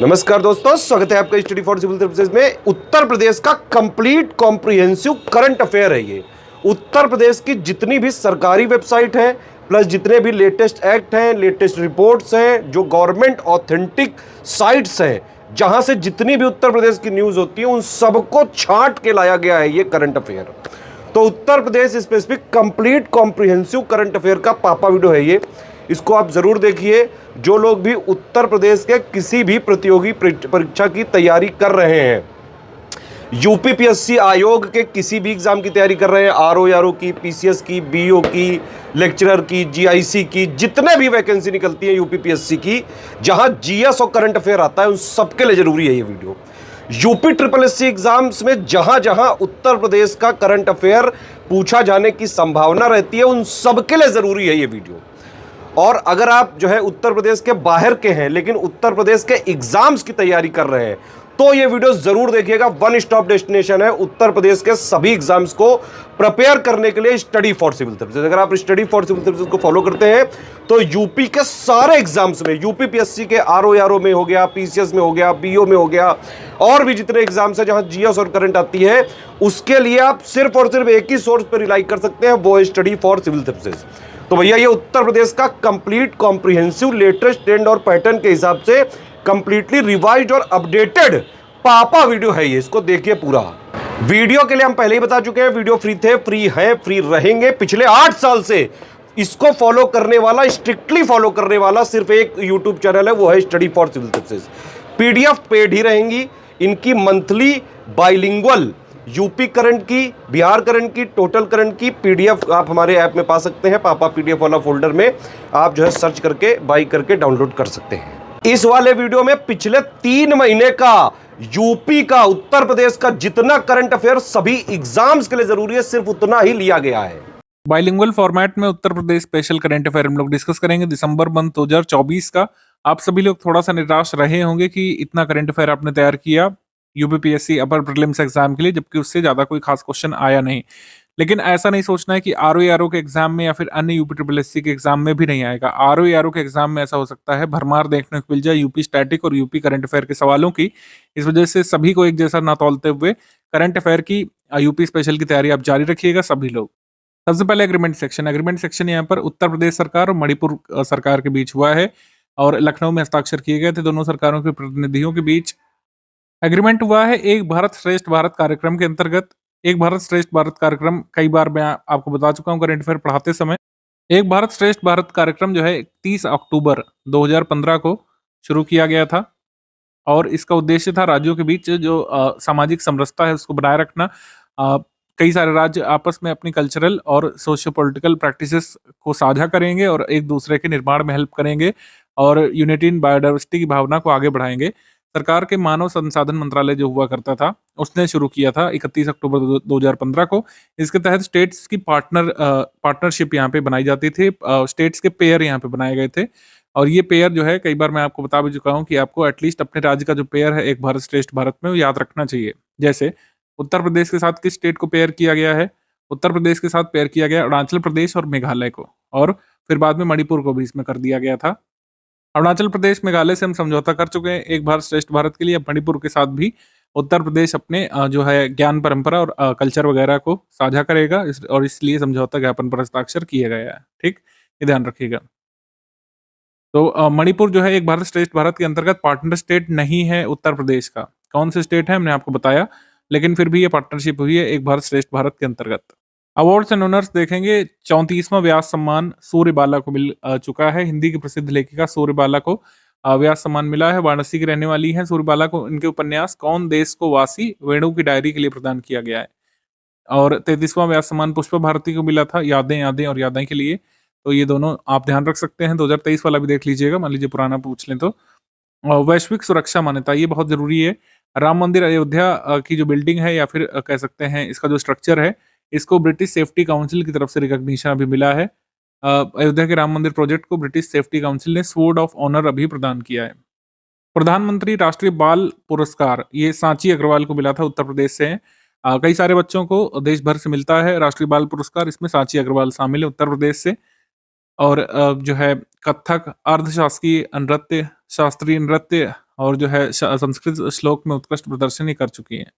नमस्कार दोस्तों, स्वागत है आपका स्टडी फॉर सिविल सर्विसेज में। उत्तर प्रदेश का कंप्लीट कॉम्प्रिहेंसिव करंट अफेयर है ये। उत्तर प्रदेश की जितनी भी सरकारी वेबसाइट है, प्लस जितने भी लेटेस्ट एक्ट हैं, लेटेस्ट रिपोर्ट्स हैं, जो गवर्नमेंट ऑथेंटिक साइट्स हैं, जहां से जितनी भी उत्तर प्रदेश की न्यूज होती है, उन सबको छांट के लाया गया है ये करंट अफेयर। तो Uttar Pradesh specific complete comprehensive current affair का पापा वीडियो है ये। इसको आप जरूर देखिए। जो लोग भी उत्तर प्रदेश के किसी भी प्रतियोगी परीक्षा की तैयारी कर रहे हैं, यूपीपीएससी आयोग के किसी भी एग्जाम की तैयारी कर रहे हैं, आरओ की, पीसीएस की, बीओ की, लेक्चरर की, जीआईसी की, जितने भी वैकेंसी निकलती है यूपीपीएससी की, जहां जीएस और करंट अफेयर आता है, उन सबके लिए जरूरी है ये video. UP triple SC exams में जहां जहां उत्तर प्रदेश का करंट अफेयर पूछा जाने की संभावना रहती है, उन सबके लिए जरूरी है ये वीडियो। और अगर आप जो है उत्तर प्रदेश के बाहर के हैं, लेकिन उत्तर प्रदेश के एग्जाम्स की तैयारी कर रहे हैं, तो ये वीडियो जरूर देखिएगा। वन स्टॉप डेस्टिनेशन है उत्तर प्रदेश के सभी एग्जाम्स को प्रिपेयर करने के लिए, स्टडी फॉर सिविल सर्विसेज। अगर आप स्टडी फॉर सिविल सर्विसेज को फॉलो करते हैं तो यूपी के सारे एग्जाम्स में, यूपीपीएससी के आरओ में हो गया, पीसीएस में हो गया, बीओ में हो गया, और भी जितने एग्जाम्स हैं जहां जीएस और करंट आती है, उसके लिए आप सिर्फ और सिर्फ एक ही सोर्स पर रिलाई कर सकते हैं, वो है स्टडी फॉर सिविल सर्विसेज। तो भैया ये उत्तर प्रदेश का कंप्लीट कॉम्प्रिहेंसिव लेटेस्ट ट्रेंड और पैटर्न के हिसाब से कंप्लीटली रिवाइज्ड और अपडेटेड पापा वीडियो है ये। इसको देखिए पूरा। वीडियो के लिए हम पहले ही बता चुके हैं, वीडियो फ्री थे, फ्री है, फ्री रहेंगे। पिछले 8 साल से इसको फॉलो करने वाला, स्ट्रिक्टली फॉलो करने वाला सिर्फ एक यूट्यूब चैनल है, वो है study for civil services. PDF paid ही रहेंगी इनकी। मंथली बाइलिंगुअल यूपी करंट की, बिहार करंट की, टोटल करंट की पीडीएफ आप हमारे ऐप में पा सकते हैं। पापा पीडीएफ वाला फोल्डर में आप जो है सर्च करके, बाई करके डाउनलोड कर सकते हैं। इस वाले वीडियो में पिछले 3 महीने का यूपी का, उत्तर प्रदेश का जितना करंट अफेयर सभी एग्जाम्स के लिए जरूरी है, सिर्फ उतना ही लिया गया है। बाइलिंगुअल फॉर्मेट में उत्तर प्रदेश स्पेशल करंट अफेयर हम लोग डिस्कस करेंगे दिसंबर मंथ 2024 का। आप सभी लोग थोड़ा सा निराश रहे होंगे कि इतना करंट अफेयर आपने तैयार किया यूपीपीएससी अपर प्रीलिम्स एग्जाम के लिए, जबकि उससे ज्यादा कोई खास क्वेश्चन आया नहीं। लेकिन ऐसा नहीं सोचना है कि आरओ के एग्जाम में या फिर अन्य यूपी ट्रिपल एससी के एग्जाम में भी नहीं आएगा। आरओ के एग्जाम में ऐसा हो सकता है भरमार देखने को मिल जाए यूपी स्टैटिक और यूपी करंट अफेयर के सवालों की। इस वजह से सभी को एक जैसा ना तौलते हुए करंट अफेयर की यूपी स्पेशल की तैयारी आप जारी रखिएगा सभी लोग। सबसे पहले एग्रीमेंट सेक्शन यहाँ पर उत्तर प्रदेश सरकार और मणिपुर सरकार के बीच हुआ है और लखनऊ में हस्ताक्षर किए गए थे दोनों सरकारों के प्रतिनिधियों के बीच। एग्रीमेंट हुआ है एक भारत श्रेष्ठ भारत कार्यक्रम के अंतर्गत। एक भारत श्रेष्ठ भारत कार्यक्रम कई बार मैं आपको बता चुका हूँ करंट अफेयर पढ़ाते समय। एक भारत श्रेष्ठ भारत कार्यक्रम जो है 30 अक्टूबर 2015 को शुरू किया गया था और इसका उद्देश्य था राज्यों के बीच जो सामाजिक समरसता है उसको बनाए रखना। कई सारे राज्य आपस में अपनी कल्चरल और सोशियो पॉलिटिकल प्रैक्टिसेस को साझा करेंगे और एक दूसरे के निर्माण में हेल्प करेंगे और यूनिटी इन बायोडाइवर्सिटी की भावना को आगे बढ़ाएंगे। सरकार के मानव संसाधन मंत्रालय जो हुआ करता था उसने शुरू किया था 31 अक्टूबर 2015 को। इसके तहत स्टेट्स की पार्टनरशिप यहाँ पे बनाई जाती थी। स्टेट्स के पेयर यहाँ पे बनाए गए थे और ये पेयर जो है कई बार मैं आपको बता भी चुका हूँ कि आपको एटलीस्ट अपने राज्य का जो पेयर है एक भारत श्रेष्ठ भारत में वो याद रखना चाहिए। जैसे उत्तर प्रदेश के साथ किस स्टेट को पेयर किया गया है? उत्तर प्रदेश के साथ पेयर किया गया अरुणाचल प्रदेश और मेघालय को, और फिर बाद में मणिपुर को भी इसमें कर दिया गया था। अरुणाचल प्रदेश मेघालय से हम समझौता कर चुके हैं एक भारत श्रेष्ठ भारत के लिए। अब मणिपुर के साथ भी उत्तर प्रदेश अपने जो है ज्ञान परंपरा और कल्चर वगैरह को साझा करेगा और इसलिए समझौता ज्ञापन पर हस्ताक्षर किया गया है। ठीक, ये ध्यान रखिएगा। तो मणिपुर जो है एक भारत श्रेष्ठ भारत के अंतर्गत पार्टनर स्टेट नहीं है उत्तर प्रदेश का। कौन से स्टेट है हमने आपको बताया, लेकिन फिर भी ये पार्टनरशिप हुई है एक भारत श्रेष्ठ भारत के अंतर्गत। अवार्ड्स एंड ऑनर्स देखेंगे। 34वां व्यास सम्मान सूर्यबाला को मिल चुका है। हिंदी की प्रसिद्ध लेखिका सूर्यबाला को व्यास सम्मान मिला है। वाराणसी की रहने वाली है सूर्यबाला को। इनके उपन्यास कौन देश को वासी वेणु की डायरी के लिए प्रदान किया गया है। और 33वां व्यास सम्मान पुष्पा भारती को मिला था यादें यादें और यादें के लिए। तो ये दोनों आप ध्यान रख सकते हैं। 2023 वाला भी देख लीजिएगा, मान लीजिए पुराना पूछ लें तो। वैश्विक सुरक्षा मान्यता ये बहुत जरूरी है। राम मंदिर अयोध्या की जो बिल्डिंग है या फिर कह सकते हैं इसका जो स्ट्रक्चर है, इसको ब्रिटिश सेफ्टी काउंसिल की तरफ से रिकॉग्निशन अभी मिला है। अयोध्या के राम मंदिर प्रोजेक्ट को ब्रिटिश सेफ्टी काउंसिल ने स्वॉर्ड ऑफ ऑनर अभी प्रदान किया है। प्रधानमंत्री राष्ट्रीय बाल पुरस्कार ये सांची अग्रवाल को मिला था, उत्तर प्रदेश से हैं। कई सारे बच्चों को देश भर से मिलता है राष्ट्रीय बाल पुरस्कार, इसमें सांची अग्रवाल शामिल है उत्तर प्रदेश से। और जो है कथक, अर्धशास्त्रीय नृत्य, शास्त्रीय नृत्य, और जो है संस्कृत श्लोक में उत्कृष्ट प्रदर्शन ये कर चुकी हैं।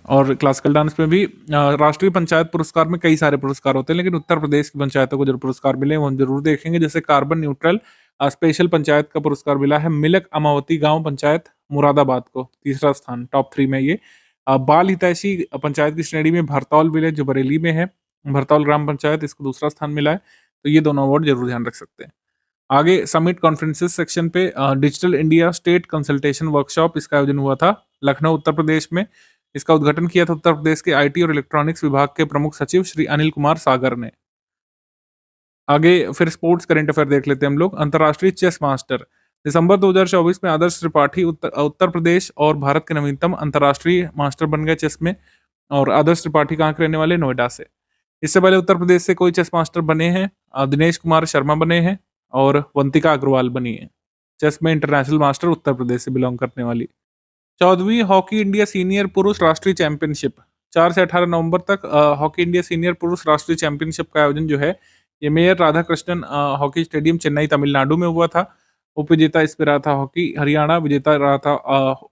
और क्लासिकल डांस में भी राष्ट्रीय पंचायत पुरस्कार में कई सारे पुरस्कार होते हैं, लेकिन उत्तर प्रदेश की पंचायतों को जो पुरस्कार मिले वो हम जरूर देखेंगे। जैसे कार्बन न्यूट्रल स्पेशल पंचायत का पुरस्कार मिला है मिलक अमावती गांव पंचायत मुरादाबाद को, तीसरा स्थान, टॉप 3 में ये। बाल हितैषी पंचायत की श्रेणी में भरतौल विलेज जो बरेली में है, भरतौल ग्राम पंचायत, इसको दूसरा स्थान मिला है। तो ये दोनों अवार्ड जरूर ध्यान रख सकते हैं। आगे समिट कॉन्फ्रेंसेस सेक्शन पे digital India state consultation workshop, इसका आयोजन हुआ था लखनऊ उत्तर प्रदेश में। इसका उद्घाटन किया था उत्तर प्रदेश के आईटी और इलेक्ट्रॉनिक्स विभाग के प्रमुख सचिव श्री अनिल कुमार सागर ने। आगे फिर स्पोर्ट्स करंट अफेयर देख लेते हैं हम लोग। अंतर्राष्ट्रीय चेस मास्टर दिसंबर 2024 में आदर्श त्रिपाठी उत्तर प्रदेश और भारत के नवीनतम अंतर्राष्ट्रीय मास्टर बन गए चेस में। और आदर्श त्रिपाठी कहाँ के रहने वाले? नोएडा से। इससे पहले उत्तर प्रदेश से कोई चेस मास्टर बने हैं, दिनेश कुमार शर्मा बने हैं और वंतिका अग्रवाल बनी है चेस में इंटरनेशनल मास्टर, उत्तर प्रदेश से बिलोंग करने वाली। 14वीं हॉकी इंडिया सीनियर पुरुष राष्ट्रीय चैंपियनशिप 4 से 18 नवंबर तक हॉकी इंडिया सीनियर पुरुष राष्ट्रीय चैंपियनशिप का आयोजन जो है ये mayor Radhakrishnan hockey stadium Chennai Tamil Nadu में हुआ था। उपविजेता इस पे रहा था हॉकी हरियाणा, विजेता रहा था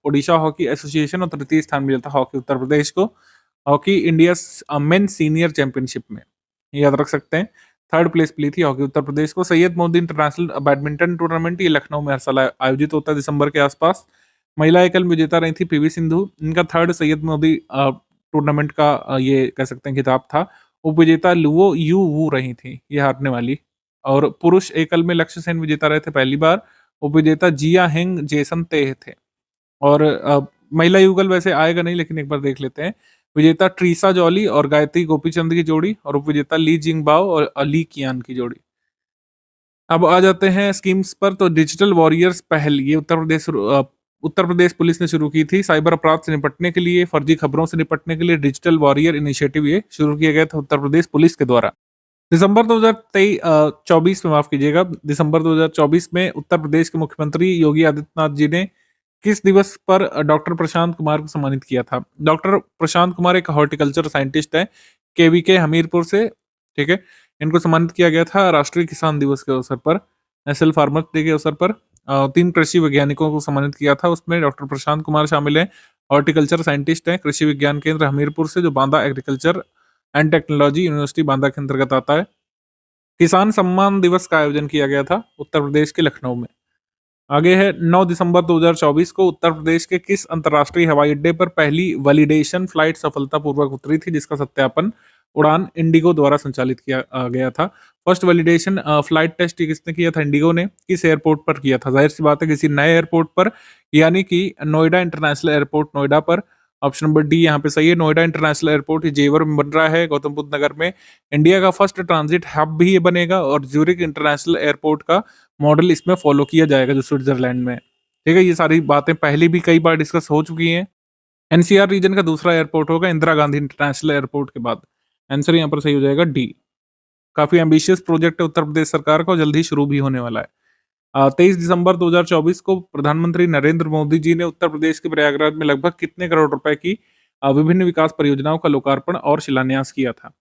ओडिशा हॉकी एसोसिएशन और तृतीय स्थान मिला था हॉकी उत्तर प्रदेश को hockey India main senior championship में, याद रख सकते हैं। थर्ड प्लेस मिली थी हॉकी उत्तर प्रदेश को। Syed Modi international badminton tournament ये लखनऊ में हर साल आयोजित होता है दिसंबर के आसपास। महिला एकल में विजेता रही थी पीवी सिंधु, इनका थर्ड सैयद मोदी टूर्नामेंट का ये कह सकते हैं खिताब था। उपविजेता लुओ यू वू रही थी ये हारने वाली। और पुरुष एकल में लक्ष्य सेन विजेता रहे थे पहली बार, उपविजेता जिया हेंग जेसन तेह थे। और महिला युगल वैसे आएगा नहीं, लेकिन एक बार देख लेते हैं। विजेता ट्रीसा जॉली और गायत्री गोपीचंद की जोड़ी और उपविजेता ली जिंगबाओ और अली कियान की जोड़ी। अब आ जाते हैं स्कीम्स पर। तो डिजिटल वॉरियर्स पहल ये उत्तर प्रदेश पुलिस ने शुरू की थी। साइबर अपराध से निपटने के लिए, फर्जी खबरों से निपटने के लिए डिजिटल वॉरियर इनिशिएटिव ये शुरू किया गया था उत्तर प्रदेश पुलिस के द्वारा। दिसंबर 2024 में, माफ कीजिएगा, दिसंबर 2024 में उत्तर प्रदेश के मुख्यमंत्री योगी आदित्यनाथ जी ने किस दिवस पर डॉक्टर प्रशांत कुमार को सम्मानित किया था? डॉक्टर प्रशांत कुमार एक हॉर्टिकल्चर साइंटिस्ट है, केवीके हमीरपुर से, ठीक है। इनको सम्मानित किया गया था राष्ट्रीय किसान दिवस के अवसर पर, नेशनल फार्मर्स डे के अवसर पर। 3 कृषि वैज्ञानिकों को सम्मानित किया था, उसमें डॉक्टर प्रशांत कुमार शामिल हैं। हॉर्टिकल्चर साइंटिस्ट हैं, कृषि विज्ञान केंद्र हमीरपुर से, जो Banda agriculture and technology university Banda के अंतर्गत आता है। किसान सम्मान दिवस का आयोजन किया गया था उत्तर प्रदेश के लखनऊ में। आगे है 9 दिसंबर 2024 को उत्तर प्रदेश के किस अंतर्राष्ट्रीय हवाई अड्डे पर पहली वैलिडेशन फ्लाइट सफलतापूर्वक उतरी थी, जिसका सत्यापन उड़ान इंडिगो द्वारा संचालित किया गया था। फर्स्ट वैलिडेशन फ्लाइट टेस्ट किसने किया था? इंडिगो ने। किस एयरपोर्ट पर किया था? जाहिर सी बात है किसी नए एयरपोर्ट पर, यानी कि नोएडा इंटरनेशनल एयरपोर्ट नोएडा पर। ऑप्शन नंबर डी यहाँ पे सही है। नोएडा इंटरनेशनल एयरपोर्ट जेवर में बन रहा है, गौतम बुद्ध नगर में। इंडिया का फर्स्ट ट्रांजिट हब भी ये बनेगा और ज्यूरिक इंटरनेशनल एयरपोर्ट का मॉडल इसमें फॉलो किया जाएगा जो स्विट्जरलैंड में। ठीक है, ये सारी बातें पहले भी कई बार डिस्कस हो चुकी हैं। एनसीआर रीजन का दूसरा एयरपोर्ट होगा इंदिरा गांधी इंटरनेशनल एयरपोर्ट के बाद। आंसर यहाँ पर सही हो जाएगा डी। काफी एम्बिशियस प्रोजेक्ट है उत्तर प्रदेश सरकार का, जल्द ही शुरू भी होने वाला है। 23 दिसंबर 2024 को प्रधानमंत्री नरेंद्र मोदी जी ने उत्तर प्रदेश के प्रयागराज में लगभग कितने करोड़ रुपए की विभिन्न विकास परियोजनाओं का लोकार्पण और शिलान्यास किया था?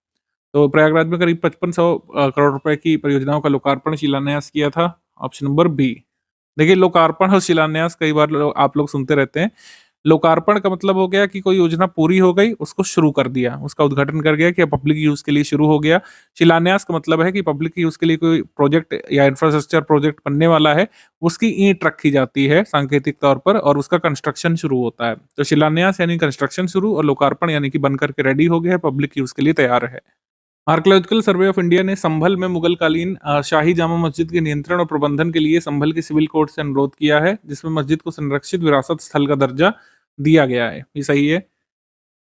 तो प्रयागराज में करीब 5500 करोड़ रुपए की परियोजनाओं का लोकार्पण शिलान्यास किया था। Option number B. देखिए, लोकार्पण और शिलान्यास कई बार आप लोग सुनते रहते हैं। लोकार्पण का मतलब हो गया कि कोई योजना पूरी हो गई, उसको शुरू कर दिया, उसका उद्घाटन कर गया कि पब्लिक यूज के लिए शुरू हो गया। शिलान्यास का मतलब है कि पब्लिक यूज के लिए कोई प्रोजेक्ट या इंफ्रास्ट्रक्चर प्रोजेक्ट बनने वाला है, उसकी ईंट रखी जाती है सांकेतिक तौर पर और उसका कंस्ट्रक्शन शुरू होता है। तो शिलान्यास यानी कंस्ट्रक्शन शुरू और लोकार्पण यानी कि बनकर के रेडी हो गया है, पब्लिक यूज के लिए तैयार है। आर्कियोलॉजिकल सर्वे ऑफ इंडिया ने संभल में मुगलकालीन शाही जामा मस्जिद के नियंत्रण और प्रबंधन के लिए संभल के सिविल कोर्ट से अनुरोध किया है, जिसमें मस्जिद को संरक्षित विरासत स्थल का दर्जा दिया गया है। ये सही है।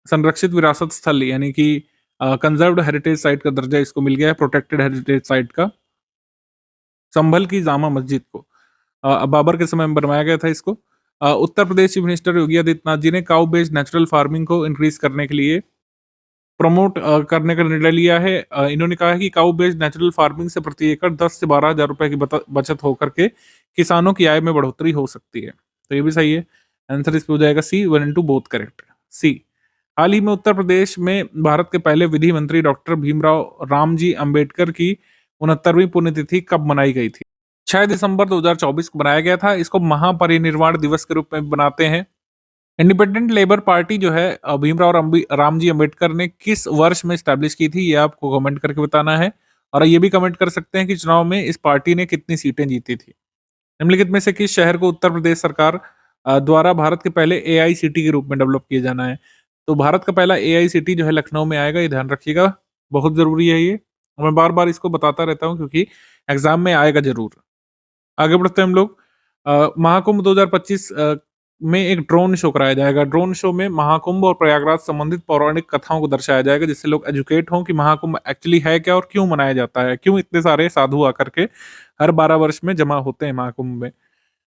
संरक्षित विरासत स्थल यानी कि कंजर्व्ड हेरिटेज साइट का दर्जा इसको मिल गया है, प्रोटेक्टेड हेरिटेज साइट का। संभल की जामा मस्जिद को बाबर के समय में बनवाया गया था इसको। उत्तर प्रदेश चीफ मिनिस्टर योगी आदित्यनाथ जी ने काउ बेस्ड नेचुरल फार्मिंग को इंक्रीज करने के लिए प्रमोट करने का निर्णय लिया है। इन्होंने कहा है कि काउ बेस्ड नेचुरल फार्मिंग से प्रति एकड़ 10 से 12 हजार रुपए की बचत होकर के किसानों की आय में बढ़ोतरी हो सकती है। तो ये भी सही है। आंसर इस पे हो जाएगा सी। 1 and 2 बोथ करेक्ट। सी। हाल ही में उत्तर प्रदेश में भारत के पहले विधि मंत्री डॉक्टर भीमराव रामजी अंबेडकर की 69वीं पुण्यतिथि कब मनाई गई थी? 6 दिसंबर 2024 को बनाया गया था। इसको महापरिनिर्वाण दिवस के रूप में बनाते हैं। इंडिपेंडेंट लेबर पार्टी जो है भीमराव रामजी अम्बेडकर ने किस वर्ष में स्टैब्लिश की थी, ये आपको कमेंट करके बताना है। और ये भी कमेंट कर सकते हैं कि चुनाव में इस पार्टी ने कितनी सीटें जीती थी। निम्नलिखित में से किस शहर को उत्तर प्रदेश सरकार द्वारा भारत के पहले एआईसीटी के रूप में डेवलप किया जाना है? तो भारत का पहला एआईसीटी जो है लखनऊ में आएगा, ये ध्यान रखिएगा, बहुत ज़रूरी है ये। और मैं बार-बार इसको बताता रहता हूँ क्योंकि एग्ज़ाम में आएगा ज़रूर। आगे बढ़ते हैं हम लोग। महाकुंभ 2025 में एक ड्रोन शो कराया जाएगा। ड्रोन शो में महाकुंभ और प्रयागराज संबंधित पौराणिक कथाओं को दर्शाया जाएगा, जिससे लोग एजुकेट हों कि महाकुंभ एक्चुअली है क्या और क्यों मनाया जाता है? क्यों इतने सारे साधु आकर के हर 12 वर्ष में जमा होते हैं महाकुंभ में?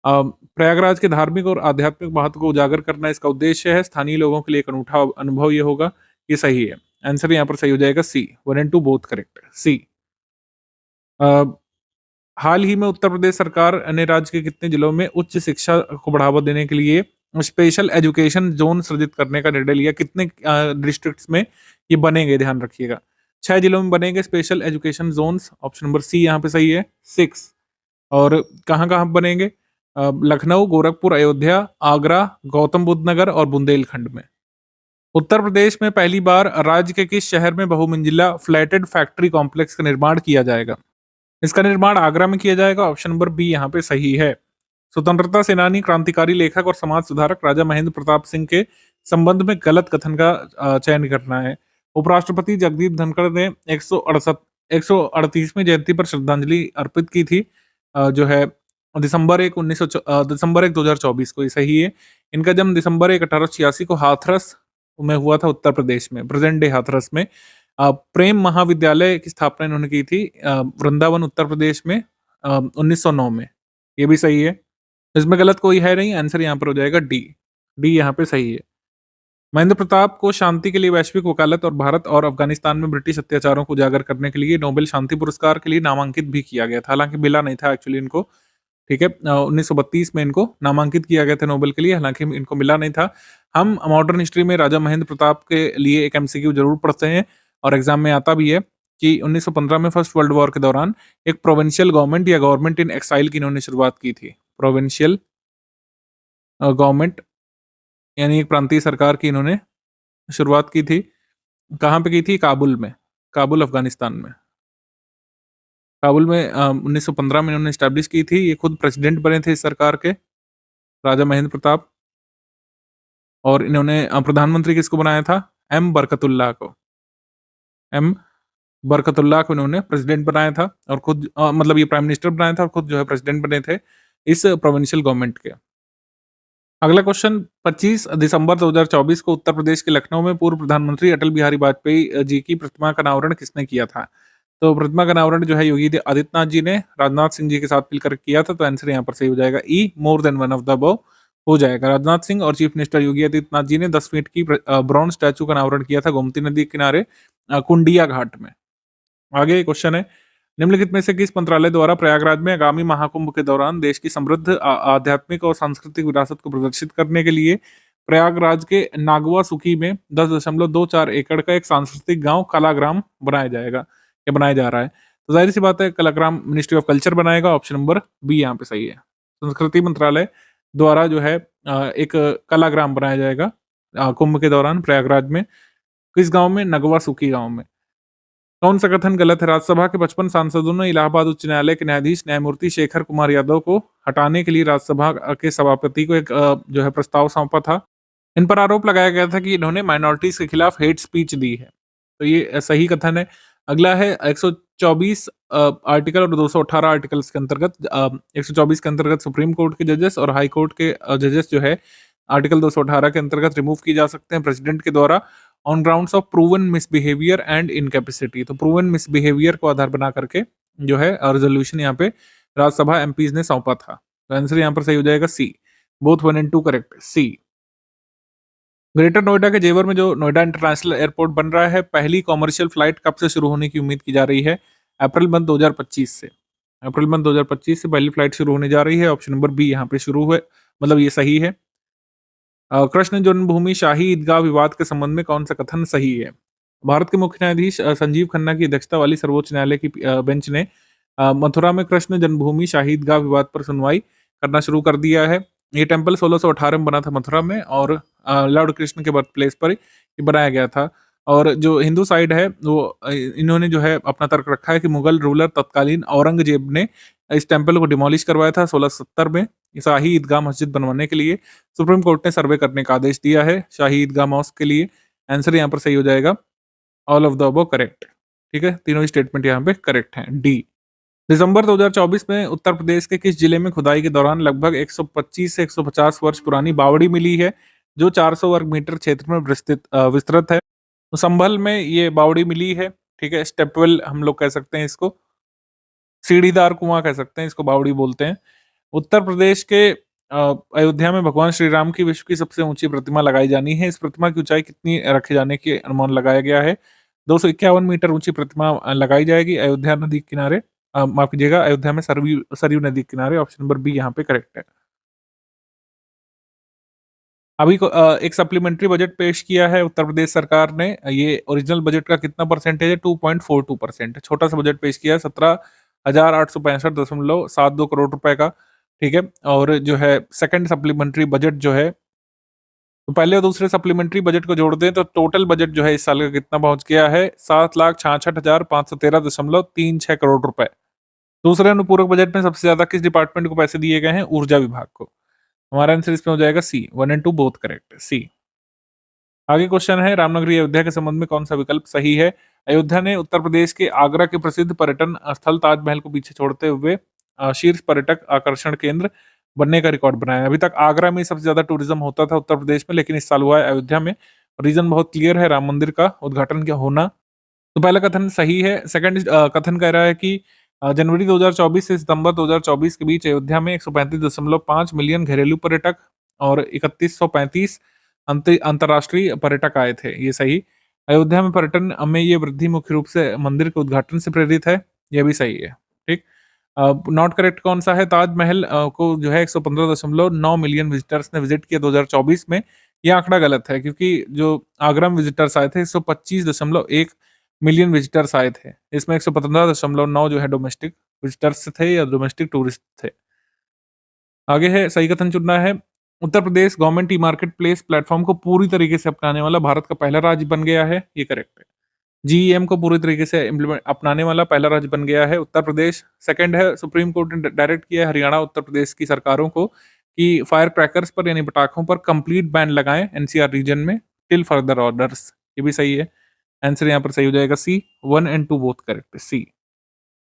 प्रयागराज के धार्मिक और आध्यात्मिक महत्व को उजागर करना इसका उद्देश्य है। स्थानीय लोगों के लिए एक अनूठा अनुभव ये होगा। ये सही है। आंसर यहाँ पर सही हो जाएगा सी। 1 एंड 2 बोथ करेक्ट। सी। अ, हाल ही में उत्तर प्रदेश सरकार ने राज्य के कितने जिलों में उच्च शिक्षा को बढ़ावा देने के लिए स्पेशल एजुकेशन जोन सृजित करने का निर्णय लिया? कितने डिस्ट्रिक्ट्स में ये बनेंगे, ध्यान रखिएगा। 6 जिलों में बनेंगे special education zones. Option number C यहाँ पे सही है, 6। और कहाँ-कहाँ बनेंगे? लखनऊ, गोरखपुर, अयोध्या, आगरा, गौतम बुद्ध नगर और बुंदेलखंड में। उत्तर प्रदेश में पहली बार राज्य के किस शहर में बहुमंजिला फ्लैटेड फैक्ट्री कॉम्प्लेक्स का निर्माण किया जाएगा? इसका निर्माण आगरा में किया जाएगा। ऑप्शन नंबर बी यहाँ पे सही है। स्वतंत्रता सेनानी, क्रांतिकारी लेखक और समाज सुधारक राजा महेंद्र प्रताप सिंह के संबंध में गलत कथन का चयन करना है। उपराष्ट्रपति जगदीप धनखड़ ने 138वीं जयंती पर श्रद्धांजलि अर्पित की थी, जो है दिसंबर 1 2024 को, ये सही है। इनका जन्म दिसंबर 1 1886 को हाथरस में हुआ था, उत्तर प्रदेश में, प्रेजेंट डे हाथरस में। प्रेम महाविद्यालय की स्थापना इन्होंने की थी वृंदावन उत्तर प्रदेश में 1909 में। ये भी सही है। इसमें गलत कोई है नहीं, आंसर यहाँ पर हो जाएगा डी। डी यहाँ पे सही है। महेंद्र प्रताप को शांति के लिए वैश्विक वकालत और भारत और अफगानिस्तान में ब्रिटिश अत्याचारों को उजागर करने के लिए नोबेल शांति पुरस्कार के लिए नामांकित भी किया गया था। हालांकि मिला नहीं था एक्चुअली इनको, ठीक है। 1932 में इनको नामांकित किया गया था नोबेल के लिए, हालांकि इनको मिला नहीं था। हम मॉडर्न हिस्ट्री में राजा महेंद्र प्रताप के लिए एक एमसीक्यू जरूर पढ़ते हैं और एग्जाम में आता भी है कि 1915 में फर्स्ट वर्ल्ड वॉर के दौरान एक प्रोविंशियल गवर्नमेंट या गवर्नमेंट इन एक्साइल की इन्होंने शुरुआत की थी। प्रोविंशियल गवर्नमेंट यानी एक प्रांतीय सरकार की इन्होंने शुरुआत की थी। कहाँ पे की थी? काबुल में, काबुल अफगानिस्तान में। काबुल में 1915 में इन्होंने स्टैब्लिश की थी। ये खुद प्रेसिडेंट बने थे इस सरकार के, राजा महेंद्र प्रताप। और इन्होंने प्रधानमंत्री किसको बनाया था? एम बरकतुल्लाह को। एम बरकतुल्लाह को इन्होंने प्रेसिडेंट बनाया था और खुद मतलब ये प्राइम मिनिस्टर बनाया था और खुद जो है प्रेसिडेंट बने थे इस प्रोविंशियल गवर्नमेंट के। अगला क्वेश्चन, 25 दिसंबर 2024 को उत्तर प्रदेश के लखनऊ में पूर्व प्रधानमंत्री अटल बिहारी वाजपेयी जी की प्रतिमा का अनावरण किसने किया था? तो प्रतिमा का अनावरण जो है योगी आदित्यनाथ जी ने राजनाथ सिंह जी के साथ मिलकर किया था। तो आंसर यहाँ पर सही हो जाएगा E, more than one of the above हो जाएगा। राजनाथ सिंह और चीफ मिनिस्टर योगी आदित्यनाथ जी ने 10 फीट की ब्रॉन्ज स्टैचू का अनावरण किया था गोमती नदी के किनारे कुंडिया घाट में। आगे क्वेश्चन है, निम्नलिखित में से किस मंत्रालय द्वारा प्रयागराज में आगामी महाकुंभ के दौरान देश की समृद्ध आध्यात्मिक और सांस्कृतिक विरासत को प्रदर्शित करने के लिए प्रयागराज के नागवा सुकी में 10.24 एकड़ का एक सांस्कृतिक गांव कलाग्राम बनाया जाएगा या बनाया जा रहा है? तो जाहिर सी बात है कलाग्राम मिनिस्ट्री ऑफ कल्चर बनाएगा। ऑप्शन नंबर बी यहाँ पे सही है। संस्कृति मंत्रालय द्वारा जो है एक कलाग्राम बनाया जाएगा कुंभ के दौरान प्रयागराज में। किस गांव में? नगवा सुकी गांव में। कौन सा कथन गलत है? राज्यसभा के 55 सांसदों ने इलाहाबाद उच्च न्यायालय के न्यायाधीश न्यायमूर्ति शेखर कुमार यादव को हटाने के लिए राज्यसभा के सभापति को एक जो है प्रस्ताव सौंपा था। इन पर आरोप लगाया गया था कि इन्होंने माइनॉरिटीज के खिलाफ हेट स्पीच दी है। तो ये सही कथन है। अगला है 124 आर्टिकल और 218 आर्टिकल्स के अंतर्गत 124 के अंतर्गत सुप्रीम कोर्ट के जजेस और हाई कोर्ट के जजेस जो है आर्टिकल 218 के अंतर्गत रिमूव की जा सकते हैं प्रेसिडेंट के द्वारा on grounds of proven misbehaviour and incapacity. तो प्रूवन मिसबिहेवियर को आधार बना करके जो है रेजोल्यूशन यहाँ पे राज्यसभा एमपीज ने सौंपा था। तो आंसर यहाँ पर सही हो जाएगा C. Both 1 and 2 correct, C. Greater Noida के जेवर में जो नोएडा इंटरनेशनल एयरपोर्ट बन रहा है, पहली कॉमर्शियल फ्लाइट कब से शुरू होने की उम्मीद की जा रही है? अप्रैल मंथ 2025 से। अप्रैल मंथ 2025 से पहली फ्लाइट शुरू होने जा रही है। ऑप्शन नंबर बी यहाँ पे शुरू हुए, मतलब ये सही है। कृष्ण जन्मभूमि शाही ईदगाह विवाद के संबंध में कौन सा कथन सही है? भारत के मुख्य न्यायाधीश संजीव खन्ना की अध्यक्षता वाली सर्वोच्च न्यायालय की बेंच ने मथुरा में कृष्ण जन्मभूमि शाही ईदगाह विवाद पर सुनवाई करना शुरू कर दिया है। ये टेम्पल 1618 में बना था मथुरा में, और लॉर्ड कृष्ण के बर्थ प्लेस पर ये बनाया गया था। और जो हिंदू साइड है वो इन्होंने जो है अपना तर्क रखा है कि मुगल रूलर तत्कालीन औरंगजेब ने इस टेम्पल को डिमोलिश करवाया था 1670 में शाही ईदगाह मस्जिद बनवाने के लिए। सुप्रीम कोर्ट ने सर्वे करने का आदेश दिया है शाही ईदगाह मॉस्क के लिए। आंसर यहाँ पर सही हो जाएगा, all of the above correct. ठीक है, तीनों ही स्टेटमेंट यहाँ पे करेक्ट हैं। डी। दिसंबर 2024 में उत्तर प्रदेश के किस जिले में खुदाई के दौरान लगभग 125 से 150 वर्ष पुरानी बावड़ी मिली है, जो 400 वर्ग मीटर क्षेत्र में विस्तृत है? तो संभल में ये बावड़ी मिली है। ठीक है, स्टेपवेल हम लोग कह सकते हैं इसको, सीढ़ीदार कुआं कह सकते हैं इसको, बावड़ी बोलते हैं। उत्तर प्रदेश के अयोध्या में भगवान श्री राम की विश्व की सबसे ऊंची प्रतिमा लगाई जानी है। इस प्रतिमा की ऊंचाई कितनी रखे जाने की अनुमान लगाया गया है? 251 मीटर ऊंची प्रतिमा लगाई जाएगी अयोध्या नदी के किनारे, माफ कीजिएगा, अयोध्या में सरयू सरयू नदी के किनारे। ऑप्शन नंबर बी यहाँ पे करेक्ट है। अभी को एक सप्लीमेंट्री बजट पेश किया है उत्तर प्रदेश सरकार ने। ये ओरिजिनल बजट का कितना परसेंटेज है? 2.42%। छोटा सा बजट पेश किया है, 17,865.72 करोड़ रुपए का। ठीक है, और जो है सेकंड सप्लीमेंट्री बजट जो है, तो पहले और दूसरे सप्लीमेंट्री बजट को जोड़ दें तो टोटल बजट जो है इस साल का कितना पहुंच गया है? 7,66,513.36 करोड़ रुपए। दूसरे अनुपूरक बजट में सबसे ज्यादा किस डिपार्टमेंट को पैसे दिए गए हैं? ऊर्जा विभाग को। हमारा आंसर इसमें हो जाएगा सी, 1 एंड 2 बोथ करेक्ट, सी। आगे क्वेश्चन है, रामनगरी अयोध्या के संबंध में कौन सा विकल्प सही है? अयोध्या ने उत्तर प्रदेश के आगरा के प्रसिद्ध पर्यटन स्थल ताजमहल को पीछे छोड़ते हुए शीर्ष पर्यटक आकर्षण केंद्र बनने का रिकॉर्ड बनाया। अभी तक आगरा में सबसे ज्यादा टूरिज्म होता था उत्तर प्रदेश में, लेकिन इस साल हुआ है अयोध्या में। रीजन बहुत क्लियर है, राम मंदिर का उद्घाटन क्या होना। तो पहला कथन सही है। सेकंड कथन कह रहा है कि जनवरी 2024 से सितंबर 2024 के बीच अयोध्या में 135.5 मिलियन घरेलू पर्यटक और 3135 अंतर्राष्ट्रीय पर्यटक आए थे। ये सही। अयोध्या में पर्यटन में ये वृद्धि मुख्य रूप से मंदिर के उद्घाटन से प्रेरित है। ये भी सही है। ठीक। नॉट करेक्ट कौन सा है? ताजमहल को जो है 115.9 मिलियन विजिटर्स ने विजिट किया 2024 में। ये आंकड़ा गलत है, क्योंकि जो आगरा में विजिटर्स आए थे 125.1 मिलियन विजिटर्स आए थे। इसमें 115.9 जो है डोमेस्टिक विजिटर्स थे या डोमेस्टिक टूरिस्ट थे। आगे है, सही कथन चुनना है। उत्तर प्रदेश government e market place platform को पूरी तरीके से अपनाने वाला भारत का पहला राज्य बन गया है। ये करेक्ट है। जीईएम को पूरी तरीके से इम्प्लीमेंट अपनाने वाला पहला राज्य बन गया है उत्तर प्रदेश। सेकंड है, सुप्रीम कोर्ट ने डायरेक्ट किया है हरियाणा उत्तर प्रदेश की सरकारों को कि फायर क्रैकर्स पर यानी पटाखों पर कंप्लीट बैन लगाएं एनसीआर रीजन में टिल फर्दर ऑर्डर्स। ये भी सही है। आंसर यहाँ पर सही हो जाएगा सी, 1 एंड 2 बोथ करेक्ट, सी।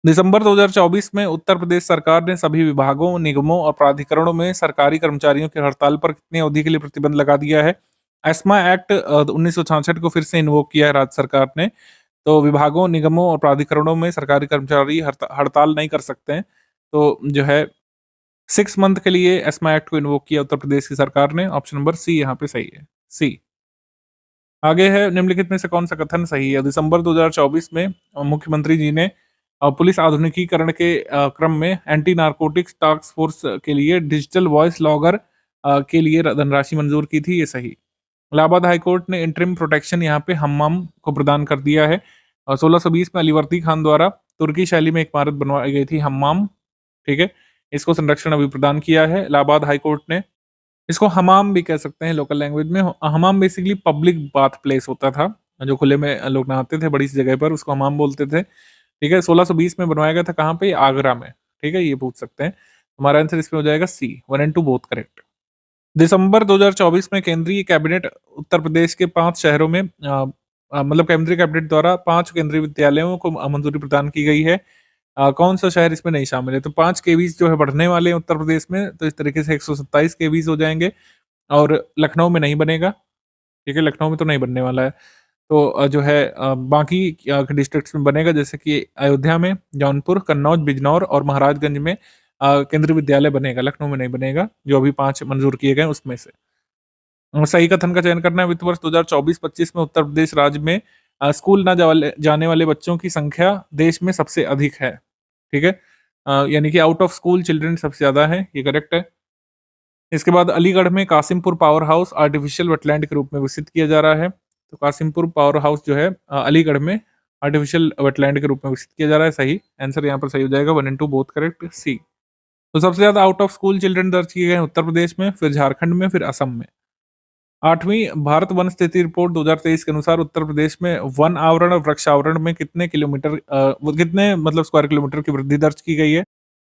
दिसंबर 2024 में उत्तर प्रदेश सरकार ने सभी विभागों, निगमों और प्राधिकरणों में सरकारी कर्मचारियों की हड़ताल पर कितनी अवधि के लिए प्रतिबंध लगा दिया है? एस्मा एक्ट 1966 को फिर से इन्वोक किया है राज्य सरकार ने। तो विभागों, निगमों और प्राधिकरणों में सरकारी कर्मचारी हड़ताल नहीं कर सकते हैं। तो जो है 6 मंथ के लिए एस्मा एक्ट को इन्वोक किया उत्तर प्रदेश की सरकार ने। ऑप्शन नंबर सी यहाँ पे सही है, सी। आगे है, निम्नलिखित में से कौन सा कथन सही है? दिसंबर 2024 में मुख्यमंत्री जी ने पुलिस आधुनिकीकरण के क्रम में एंटी नारकोटिक्स टास्क फोर्स के लिए डिजिटल वॉइस लॉगर के लिए धनराशि मंजूर की थी। ये सही। इलाहाबाद हाईकोर्ट ने इंटरिम प्रोटेक्शन यहाँ पे हम्माम को प्रदान कर दिया है। 1620 में अलीवर्दी खान द्वारा तुर्की शैली में एक इमारत बनवाई गई थी हम्माम। ठीक है, इसको संरक्षण अभी प्रदान किया है इलाहाबाद हाईकोर्ट ने। इसको हमाम भी कह सकते हैं लोकल लैंग्वेज में। हमाम बेसिकली पब्लिक बाथ प्लेस होता था, जो खुले में लोग नहाते थे बड़ी सी जगह पर, उसको हमाम बोलते थे। ठीक है, 1620 में बनवाया गया था। कहाँ पे? आगरा में। ठीक है, ये पूछ सकते हैं। हमारा आंसर इसमें हो जाएगा सी, 1 एंड 2 बोथ करेक्ट। दिसंबर 2024 में केंद्रीय कैबिनेट उत्तर प्रदेश के 5 शहरों में मतलब केंद्रीय कैबिनेट द्वारा 5 केंद्रीय विद्यालयों को मंजूरी प्रदान की गई है। कौन सा शहर इसमें नहीं शामिल है? तो 5 केवीज जो है बढ़ने वाले हैं उत्तर प्रदेश में, तो इस तरीके से 127 केवीज हो जाएंगे। और लखनऊ में नहीं बनेगा। ठीक है, लखनऊ में तो नहीं बनने वाला है। तो जो है बाकी डिस्ट्रिक्ट्स में बनेगा, जैसे कि अयोध्या में, जौनपुर, कन्नौज, बिजनौर और महाराजगंज में केंद्रीय विद्यालय बनेगा। लखनऊ में नहीं बनेगा, जो अभी 5 मंजूर किए गए उसमें से। सही कथन का चयन करना है। वित्त वर्ष 2024-25 में उत्तर प्रदेश राज्य में स्कूल ना जाने वाले बच्चों की संख्या देश में सबसे अधिक है। ठीक है, यानी कि आउट ऑफ स्कूल चिल्ड्रन सबसे ज्यादा है। ये करेक्ट है। इसके बाद अलीगढ़ में Kasimpur power house artificial wetland के रूप में विकसित किया जा रहा है। तो कासिमपुर पावर हाउस जो है अलीगढ़ में आर्टिफिशियल वेटलैंड के रूप में विकसित किया जा रहा है, सही। आंसर यहाँ पर सही हो जाएगा, 1 एंड 2 बोथ करेक्ट, सी। तो सबसे ज़्यादा आउट ऑफ स्कूल चिल्ड्रन दर्ज किए गए हैं उत्तर प्रदेश में, फिर झारखंड में, फिर असम में। 8वीं भारत वन स्थिति रिपोर्ट 2023 के अनुसार उत्तर प्रदेश में वन आवरण और वृक्षावरण में कितने किलोमीटर वो कितने मतलब स्क्वायर किलोमीटर की वृद्धि दर्ज की गई है?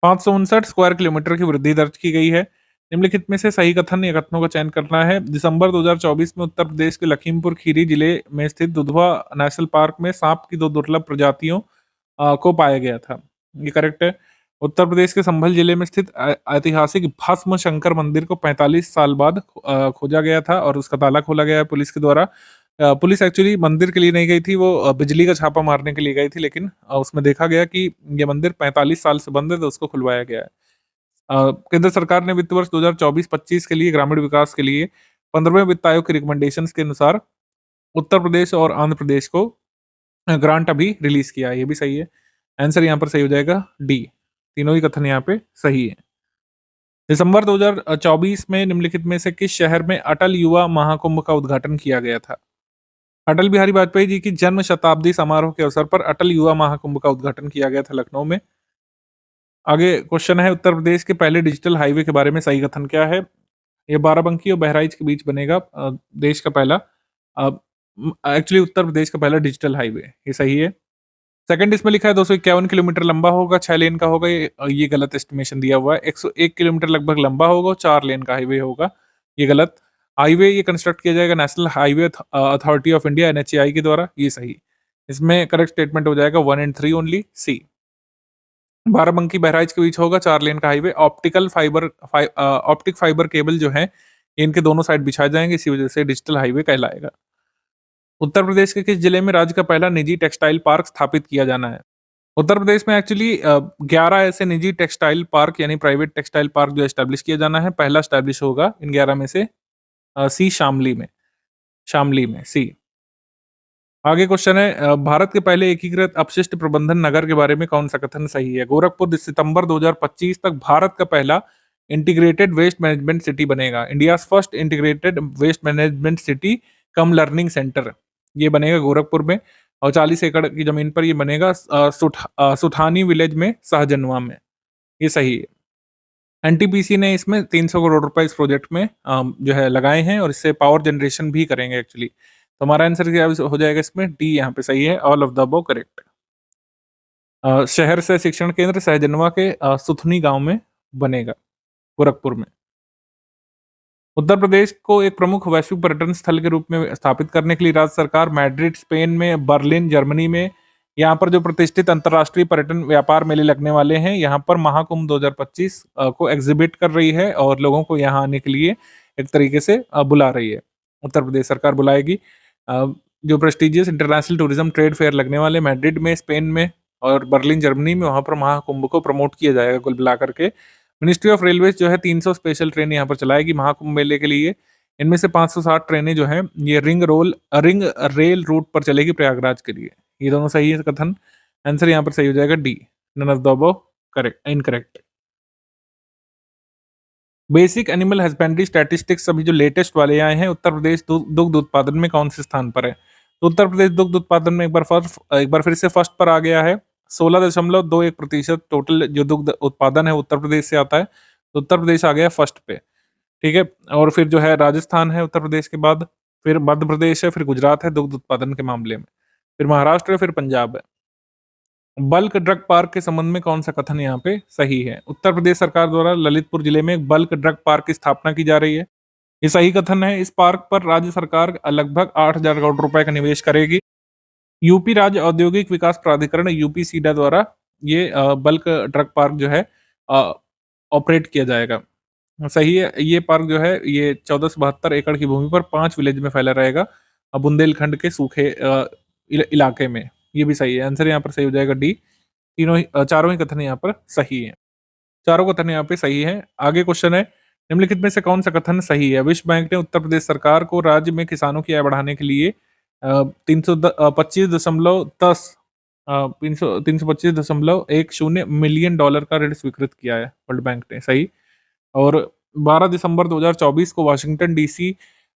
559 स्क्वायर किलोमीटर की वृद्धि दर्ज की गई है। निम्नलिखित में से सही कथन या कथनों का चयन करना है। दिसंबर 2024 में उत्तर प्रदेश के लखीमपुर खीरी जिले में स्थित दुधवा नेशनल पार्क में सांप की 2 दुर्लभ प्रजातियों को पाया गया था। ये करेक्ट है। उत्तर प्रदेश के संभल जिले में स्थित ऐतिहासिक भस्म शंकर मंदिर को 45 साल बाद खोजा गया था और उसका ताला खोला गया है पुलिस के द्वारा। पुलिस एक्चुअली मंदिर के लिए नहीं गई थी, वो बिजली का छापा मारने के लिए गई थी, लेकिन उसमें देखा गया कि ये मंदिर 45 साल से बंद है, तो उसको खुलवाया गया है। केंद्र सरकार ने वित्त वर्ष 2024-25 के लिए ग्रामीण विकास के लिए 15वें वित्त आयोग के रिकमेंडेशंस के अनुसार उत्तर प्रदेश और आंध्र प्रदेश को ग्रांट अभी रिलीज किया है, ये भी सही है। आंसर यहाँ पर सही हो जाएगा डी। तीनों ही कथन यहाँ पे सही है। दिसंबर 2024 में निम्नलिखित में से किस शहर में अटल युवा महाकुंभ का उद्घाटन किया गया था? अटल बिहारी वाजपेयी जी की जन्म शताब्दी समारोह के अवसर पर अटल युवा महाकुंभ का उद्घाटन किया गया था लखनऊ में। आगे क्वेश्चन है उत्तर प्रदेश के पहले डिजिटल हाईवे के बारे में सही कथन क्या है? ये बाराबंकी और बहराइच के बीच बनेगा देश का पहला एक्चुअली उत्तर प्रदेश का पहला डिजिटल हाईवे, ये सही है। सेकंड इसमें लिखा है 251 किलोमीटर लंबा होगा, 6 लेन का होगा, ये गलत एस्टिमेशन दिया हुआ है। 101 किलोमीटर लगभग लंबा होगा, 4 लेन का हाईवे होगा, ये गलत। हाईवे ये कंस्ट्रक्ट किया जाएगा national highway authority of India NHAI के द्वारा, ये सही। इसमें करेक्ट स्टेटमेंट हो जाएगा 1 एंड 3 ओनली, सी। बाराबंकी बहराइच के बीच होगा 4 लेन का हाईवे। ऑप्टिक फाइबर केबल जो है ये इनके दोनों साइड बिछाए जाएंगे, इसी वजह से डिजिटल हाईवे कहलाएगा। उत्तर प्रदेश के किस जिले में राज्य का पहला निजी टेक्सटाइल पार्क स्थापित किया जाना है? उत्तर प्रदेश में एक्चुअली 11 ऐसे निजी टेक्सटाइल पार्क यानी प्राइवेट टेक्सटाइल पार्क जो एस्टेब्लिश किया जाना है, पहला एस्टेब्लिश होगा इन 11 में से सी शामली में, शामली में, सी। आगे क्वेश्चन है भारत के पहले एकीकृत अपशिष्ट प्रबंधन नगर के बारे में कौन सा कथन सही है? गोरखपुर सितंबर 2025 तक भारत का पहला इंटीग्रेटेड वेस्ट मैनेजमेंट सिटी बनेगा। India first integrated waste management city cum learning centre, ये बनेगा गोरखपुर में, और 40 एकड़ की जमीन पर ये बनेगा सुठानी विलेज में, सहजनवा में, ये सही है। एनटीपीसी ने इसमें 300 करोड़ रुपए इस प्रोजेक्ट में जो है लगाए हैं और इससे पावर जनरेशन भी करेंगे एक्चुअली। तो हमारा आंसर क्या हो जाएगा इसमें? डी यहाँ पे सही है, all of the above correct. शहर से शिक्षण केंद्र सहजनवा के सुथनी गांव में बनेगा, गोरखपुर में। उत्तर प्रदेश को एक प्रमुख वैश्विक पर्यटन स्थल के रूप में स्थापित करने के लिए राज्य सरकार मैड्रिड स्पेन में, बर्लिन जर्मनी में, यहाँ पर जो प्रतिष्ठित अंतर्राष्ट्रीय पर्यटन व्यापार मेले लगने वाले हैं, यहाँ पर महाकुंभ 2025 को एग्जिबिट कर रही है और लोगों को यहाँ आने के लिए एक तरीके से बुला रही है। उत्तर प्रदेश सरकार बुलाएगी। जो prestigious international tourism trade fair लगने वाले मैड्रिड में, स्पेन में और बर्लिन जर्मनी में, वहाँ पर महाकुंभ को प्रमोट किया जाएगा कुल मिला करके। मिनिस्ट्री ऑफ रेलवेज जो है 300 स्पेशल ट्रेन यहाँ पर चलाएगी महाकुंभ मेले के लिए। इनमें से 560 ट्रेनें जो हैं ये रिंग रेल रूट पर चलेगी प्रयागराज के लिए। ये दोनों सही है कथन। आंसर यहाँ पर सही हो जाएगा D, none of the above correct, incorrect. Basic animal husbandry statistics अभी जो लेटेस्ट वाले आए हैं, उत्तर प्रदेश दुग्ध उत्पादन में कौन से स्थान पर है? तो उत्तर प्रदेश दुग्ध उत्पादन में एक बार फिर से फर्स्ट पर आ गया है। 16.21% टोटल जो दुग्ध उत्पादन है उत्तर प्रदेश से आता है, तो उत्तर प्रदेश आ गया फर्स्ट पे, ठीक है। और फिर जो है राजस्थान है उत्तर प्रदेश के बाद, फिर मध्य प्रदेश है, फिर गुजरात है दुग्ध उत्पादन के मामले में, फिर महाराष्ट्र है, फिर पंजाब है। बल्क ड्रग पार्क के संबंध में कौन सा कथन यहाँ पे सही है? उत्तर प्रदेश सरकार द्वारा ललितपुर जिले में एक बल्क ड्रग पार्क की स्थापना की जा रही है, ये सही कथन है। इस पार्क पर राज्य सरकार लगभग 8,000 करोड़ रुपए का निवेश करेगी। यूपी राज्य औद्योगिक विकास प्राधिकरण यूपी सीडा द्वारा ये बल्क ड्रग पार्क जो है ऑपरेट किया जाएगा, सही है। ये पार्क जो है ये 1472 एकड़ की भूमि पर 5 विलेज में फैला रहेगा, बुंदेलखंड के सूखे इलाके में, ये भी सही है। आंसर यहाँ पर सही हो जाएगा डी। चारों ही कथन यहाँ पर सही है, चारों कथन यहाँ पे सही है। आगे क्वेश्चन है निम्नलिखित में से कौन सा कथन सही है? विश्व बैंक ने उत्तर प्रदेश सरकार को राज्य में किसानों की आय बढ़ाने के लिए 325.10 मिलियन डॉलर का ऋण स्वीकृत किया है वर्ल्ड बैंक ने, सही। और 12 दिसंबर 2024 को वाशिंगटन डीसी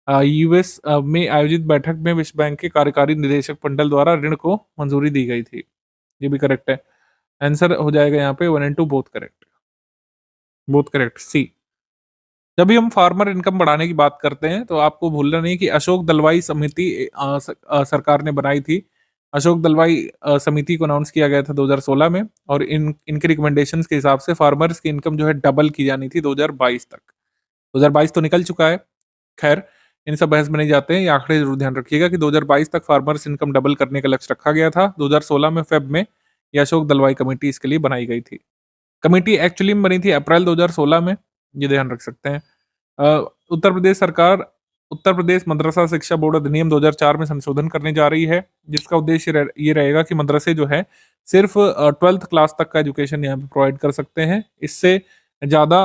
यूएस में आयोजित बैठक में विश्व बैंक के कार्यकारी निदेशक मंडल द्वारा ऋण को मंजूरी दी गई थी। ये भी करेक्ट है। आंसर हो जाएगा यहाँ पे 1 and 2 both correct. Both correct C. जब भी हम फार्मर इनकम बढ़ाने की बात करते हैं तो आपको भूलना नहीं कि अशोक दलवाई समिति सरकार ने बनाई थी। अशोक दलवाई समिति को अनाउंस किया गया था 2016 में, और इनके रिकमेंडेशंस के हिसाब से फार्मर्स की इनकम जो है डबल की जानी थी 2022 तक। 2022 तो निकल चुका है। खैर, इन सब बहस में नहीं जाते हैं। ये आंकड़े जरूर ध्यान रखिएगा कि 2022 तक फार्मर्स इनकम डबल करने का लक्ष्य रखा गया था। 2016 में फेब में ये अशोक दलवाई कमेटी इसके लिए बनाई गई थी। कमेटी एक्चुअली में बनी थी अप्रैल 2016 में, ये ध्यान रख सकते हैं। उत्तर प्रदेश सरकार उत्तर प्रदेश मदरसा शिक्षा बोर्ड अधिनियम 2004 में संशोधन करने जा रही है, जिसका उद्देश्य ये रहेगा कि मदरसे जो है सिर्फ 12th क्लास तक का एजुकेशन यहाँ पे प्रोवाइड कर सकते हैं। इससे ज़्यादा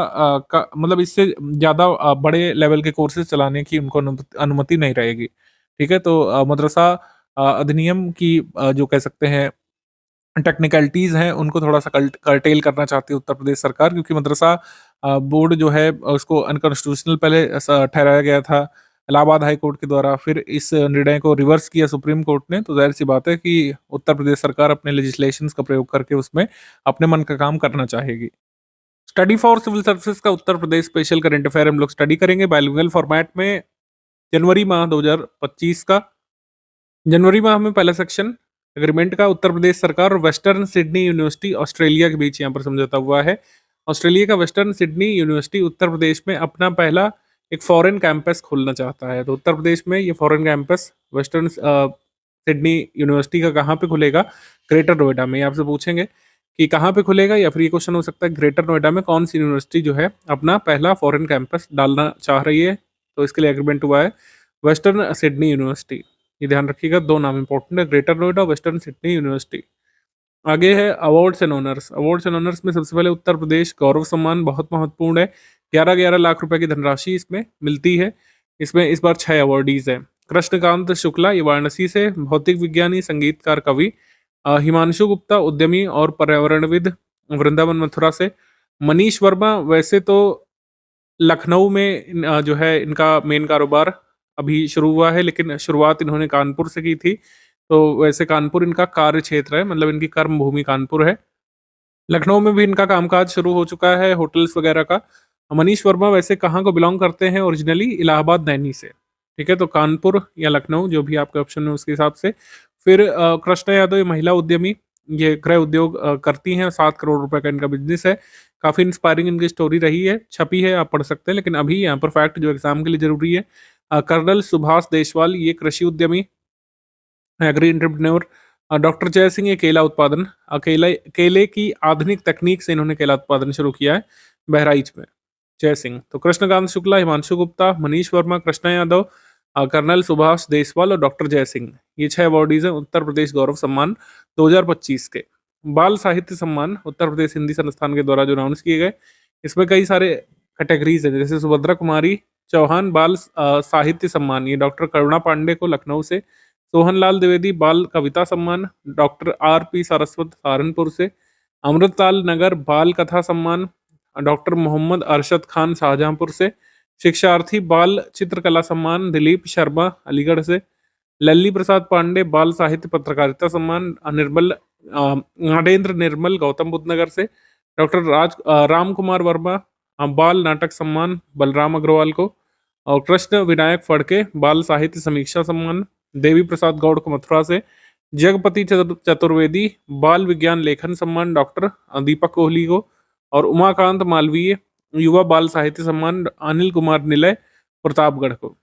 मतलब इससे ज़्यादा बड़े लेवल के कोर्सेज चलाने की उनको अनुमति नहीं रहेगी। ठीक है, तो मदरसा अधिनियम की जो कह सकते हैं टेक्निकलिटीज़ हैं, उनको थोड़ा-सा कर्टेल करना चाहती है उत्तर प्रदेश सरकार, क्योंकि मदरसा बोर्ड जो है उसको अनकॉन्स्टिट्यूशनल पहले ठहराया गया था इलाहाबाद हाई कोर्ट के द्वारा। फिर इस निर्णय को रिवर्स किया सुप्रीम कोर्ट ने, तो ज़ाहिर-सी बात है कि उत्तर प्रदेश सरकार अपने लेजिस्लेशंस का प्रयोग करके उसमें अपने मन का काम करना चाहेगी। स्टडी फॉर सिविल सर्विसेज का Uttar Pradesh special current affair हम लोग स्टडी करेंगे बाइलिंगुअल फॉर्मेट में। जनवरी माह 2025 का जनवरी माह में पहला सेक्शन एग्रीमेंट का उत्तर प्रदेश सरकार और वेस्टर्न सिडनी यूनिवर्सिटी ऑस्ट्रेलिया के बीच यहाँ पर समझौता हुआ है। ऑस्ट्रेलिया का वेस्टर्न सिडनी यूनिवर्सिटी उत्तर प्रदेश में अपना पहला एक फॉरेन कैंपस खोलना चाहता है। तो उत्तर प्रदेश में ये foreign campus western Sydney university का कहाँ पे खुलेगा? ग्रेटर नोएडा में। ये आपसे पूछेंगे कि कहाँ पे खुलेगा, या फिर ये क्वेश्चन हो सकता है ग्रेटर नोएडा में कौन सी यूनिवर्सिटी जो है अपना पहला फॉरेन कैंपस डालना चाह रही है। तो इसके लिए एग्रीमेंट हुआ है वेस्टर्न सिडनी यूनिवर्सिटी। ये ध्यान रखिएगा, दो नाम इंपॉर्टेंट है, greater Noida, western Sydney university. आगे है awards and honours. Awards and honours में सबसे पहले उत्तर प्रदेश गौरव सम्मान बहुत महत्वपूर्ण है। 11-11 लाख रुपए की धनराशि इसमें मिलती है। इसमें इस बार 6 अवार्डीज हैं। कृष्णकांत शुक्ला ये वाराणसी से, भौतिक विज्ञानी, संगीतकार, कवि। हिमांशु गुप्ता उद्यमी और पर्यावरणविद, वृंदावन मथुरा से। मनीष वर्मा वैसे तो लखनऊ में जो है इनका मेन कारोबार अभी शुरू हुआ है, लेकिन शुरुआत इन्होंने कानपुर से की थी। तो वैसे कानपुर इनका कार्य क्षेत्र है, मतलब इनकी कर्म भूमि कानपुर है। लखनऊ में भी इनका कामकाज शुरू हो चुका है, होटल्स वगैरह का। मनीष वर्मा वैसे कहाँ को बिलोंग करते हैं ओरिजिनली? इलाहाबाद नैनी से। ठीक है, तो कानपुर या लखनऊ जो भी आपके ऑप्शन है उसके हिसाब से। फिर कृष्णा यादव ये महिला उद्यमी, ये गृह उद्योग करती हैं, 7 करोड़ रुपए का इनका बिजनेस है। काफ़ी इंस्पायरिंग इनकी स्टोरी रही है, छपी है, आप पढ़ सकते हैं। लेकिन अभी यहाँ पर फैक्ट जो एग्जाम के लिए जरूरी है, कर्नल सुभाष देशवाल ये कृषि उद्यमी, एग्री एंटरप्रेन्योर। डॉक्टर जय सिंह ये केला उत्पादन, केले की आधुनिक तकनीक से इन्होंने केला उत्पादन शुरू किया है बहराइच में। जय सिंह। तो कृष्णकांत शुक्ला, हिमांशु गुप्ता, मनीष वर्मा, कृष्णा यादव, कर्नल सुभाष देशवाल और डॉक्टर जय सिंह, ये 6 अवार्डीज हैं उत्तर प्रदेश गौरव सम्मान 2025 के। बाल साहित्य सम्मान उत्तर प्रदेश हिंदी संस्थान के द्वारा जो अनाउंस किए गए, इसमें कई सारे कैटेगरीज हैं, जैसे सुभद्रा कुमारी चौहान बाल साहित्य सम्मान, ये डॉक्टर करुणा पांडे को लखनऊ से। सोहनलाल द्विवेदी बाल कविता सम्मान, डॉक्टर RP सारस्वत सहारनपुर से। अमृतलाल नगर बाल कथा सम्मान, डॉक्टर मोहम्मद अरशद खान शाहजहांपुर से। शिक्षार्थी बाल चित्रकला सम्मान, दिलीप शर्मा अलीगढ़ से। लल्ली प्रसाद पांडे बाल साहित्य पत्रकारिता सम्मान, नरेंद्र निर्मल गौतम बुद्ध नगर से। डॉक्टर राम कुमार वर्मा बाल नाटक सम्मान, बलराम अग्रवाल को। और कृष्ण विनायक फड़के बाल साहित्य समीक्षा सम्मान, देवी प्रसाद गौड़ को मथुरा से। जगपति चतुर्वेदी बाल विज्ञान लेखन सम्मान, डॉक्टर दीपक कोहली को। और उमाकांत मालवीय युवा बाल साहित्य सम्मान, अनिल कुमार निलय प्रतापगढ़ को।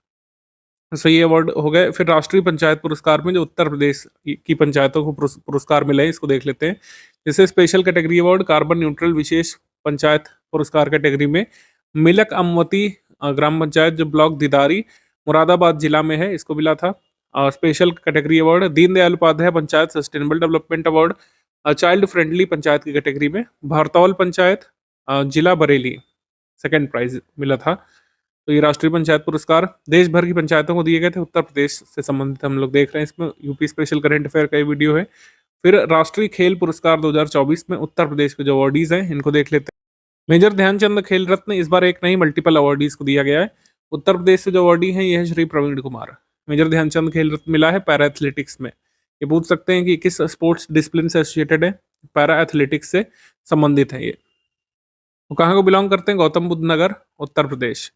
सो ये अवार्ड हो गए। फिर राष्ट्रीय पंचायत पुरस्कार में जो उत्तर प्रदेश की पंचायतों को पुरस्कार मिले हैं, इसको देख लेते हैं। जैसे special category award carbon neutral विशेष पंचायत पुरस्कार कैटेगरी में मिलक अमवती ग्राम पंचायत जो ब्लॉक दिदारी मुरादाबाद जिला में है, इसको मिला था। Special category award Deendayal Upadhyay panchayat sustainable development award child friendly panchayat की कैटेगरी में भारतौल पंचायत जिला बरेली सेकंड प्राइज मिला था। तो ये राष्ट्रीय पंचायत पुरस्कार देश भर की पंचायतों को दिए गए थे, उत्तर प्रदेश से संबंधित हम लोग देख रहे हैं। इसमें यूपी स्पेशल करंट अफेयर का ये वीडियो है। फिर राष्ट्रीय खेल पुरस्कार 2024 में उत्तर प्रदेश के जो अवार्डीज हैं इनको देख लेते हैं। मेजर ध्यानचंद खेल रत्न इस बार एक नहीं मल्टीपल अवार्डीज को दिया गया है। उत्तर प्रदेश से जो अवॉर्डी हैं ये है श्री प्रवीण कुमार। मेजर ध्यानचंद खेल रत्न मिला है पैरा एथलेटिक्स में। ये पूछ सकते हैं कि किस स्पोर्ट्स डिसिप्लिन से एसोसिएटेड है, पैरा एथलेटिक्स से संबंधित है ये। वो कहाँ को बिलोंग करते हैं? गौतम बुद्ध नगर, उत्तर प्रदेश।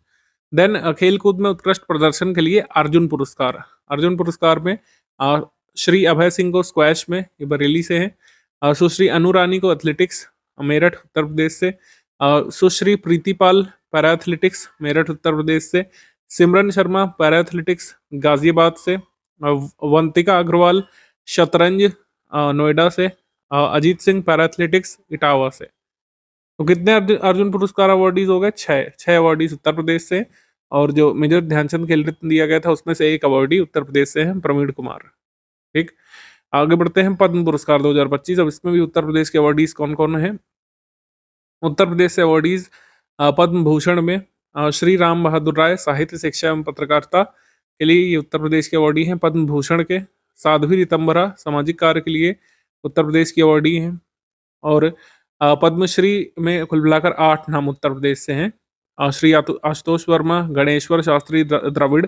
देन खेल कूद में उत्कृष्ट प्रदर्शन के लिए अर्जुन पुरस्कार। अर्जुन पुरस्कार में अ, श्री अभय सिंह को स्क्वैश में, ये बरेली से है। सुश्री अनु रानी को एथलेटिक्स, मेरठ उत्तर प्रदेश से। सुश्री प्रीतिपाल पैरा एथलेटिक्स, मेरठ उत्तर प्रदेश से। सिमरन शर्मा पैरा एथलेटिक्स, गाजियाबाद से। वंतिका अग्रवाल शतरंज, नोएडा से। अजीत सिंह पैरा एथलेटिक्स, इटावा से। तो कितने अर्जुन पुरस्कार अवार्डीज हो गए? 6 अवार्डीज उत्तर प्रदेश से। और जो मेजर ध्यानचंद खेल रत्न दिया गया था उसमें से एक अवार्डी उत्तर प्रदेश से है, प्रवीण कुमार। ठीक, आगे बढ़ते हैं। पद्म पुरस्कार 2025। अब इसमें भी उत्तर प्रदेश के अवार्डीज कौन कौन है? उत्तर प्रदेश से अवार्डीज पद्म भूषण में श्री राम बहादुर राय साहित्य शिक्षा एवं पत्रकारिता के लिए ये उत्तर प्रदेश के अवार्डी हैं पद्म भूषण के। साध्वी रितंबरा सामाजिक कार्य के लिए उत्तर प्रदेश की अवार्डी हैं। और पद्मश्री में कुल मिलाकर 8 नाम उत्तर प्रदेश से हैं। श्री आशुतोष वर्मा, गणेश्वर शास्त्री द्रविड़,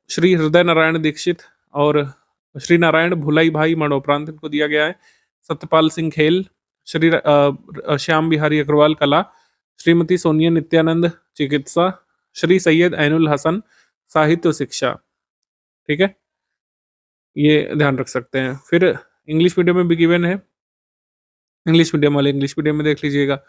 श्री हृदय नारायण दीक्षित और श्री नारायण भुलाई भाई मरणोपरांत इनको दिया गया है। सत्यपाल सिंह खेल, श्री श्याम बिहारी अग्रवाल कला, श्रीमती सोनिया नित्यानंद चिकित्सा, श्री सैयद ऐनुल हसन साहित्य और शिक्षा। ठीक है, ये ध्यान रख सकते हैं। फिर इंग्लिश मीडियम में भी गिवन है, इंग्लिश मीडियम वाले इंग्लिश मीडियम में देख लीजिएगा।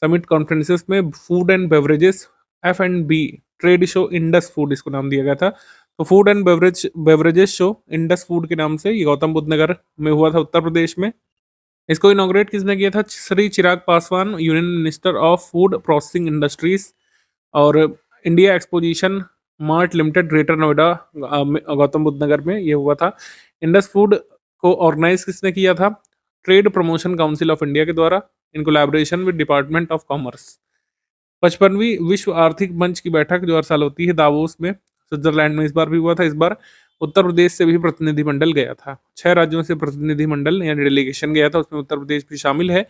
समिट कॉन्फ्रेंसेस में food and beverages F&B trade show Indus food इसको नाम दिया गया था। तो food and beverages show Indus food के नाम से ये गौतम बुद्ध नगर में हुआ था उत्तर प्रदेश में। इसको इनॉग्रेट किसने किया था? Shri Chirag Paswan, union minister of food processing industries. और India exposition mart limited greater Noida Gautam Buddh Nagar में ये हुआ था। इंडस फूड को ऑर्गेनाइज किसने किया था? Trade promotion council of India के द्वारा in collaboration with department of commerce. 55वीं विश्व आर्थिक मंच की बैठक जो हर साल होती है दावोस में, स्विट्जरलैंड में, इस बार भी हुआ था। इस बार उत्तर प्रदेश से भी प्रतिनिधिमंडल गया था। 6 राज्यों से प्रतिनिधिमंडल यानी डेलीगेशन गया था, उसमें उत्तर प्रदेश भी शामिल है।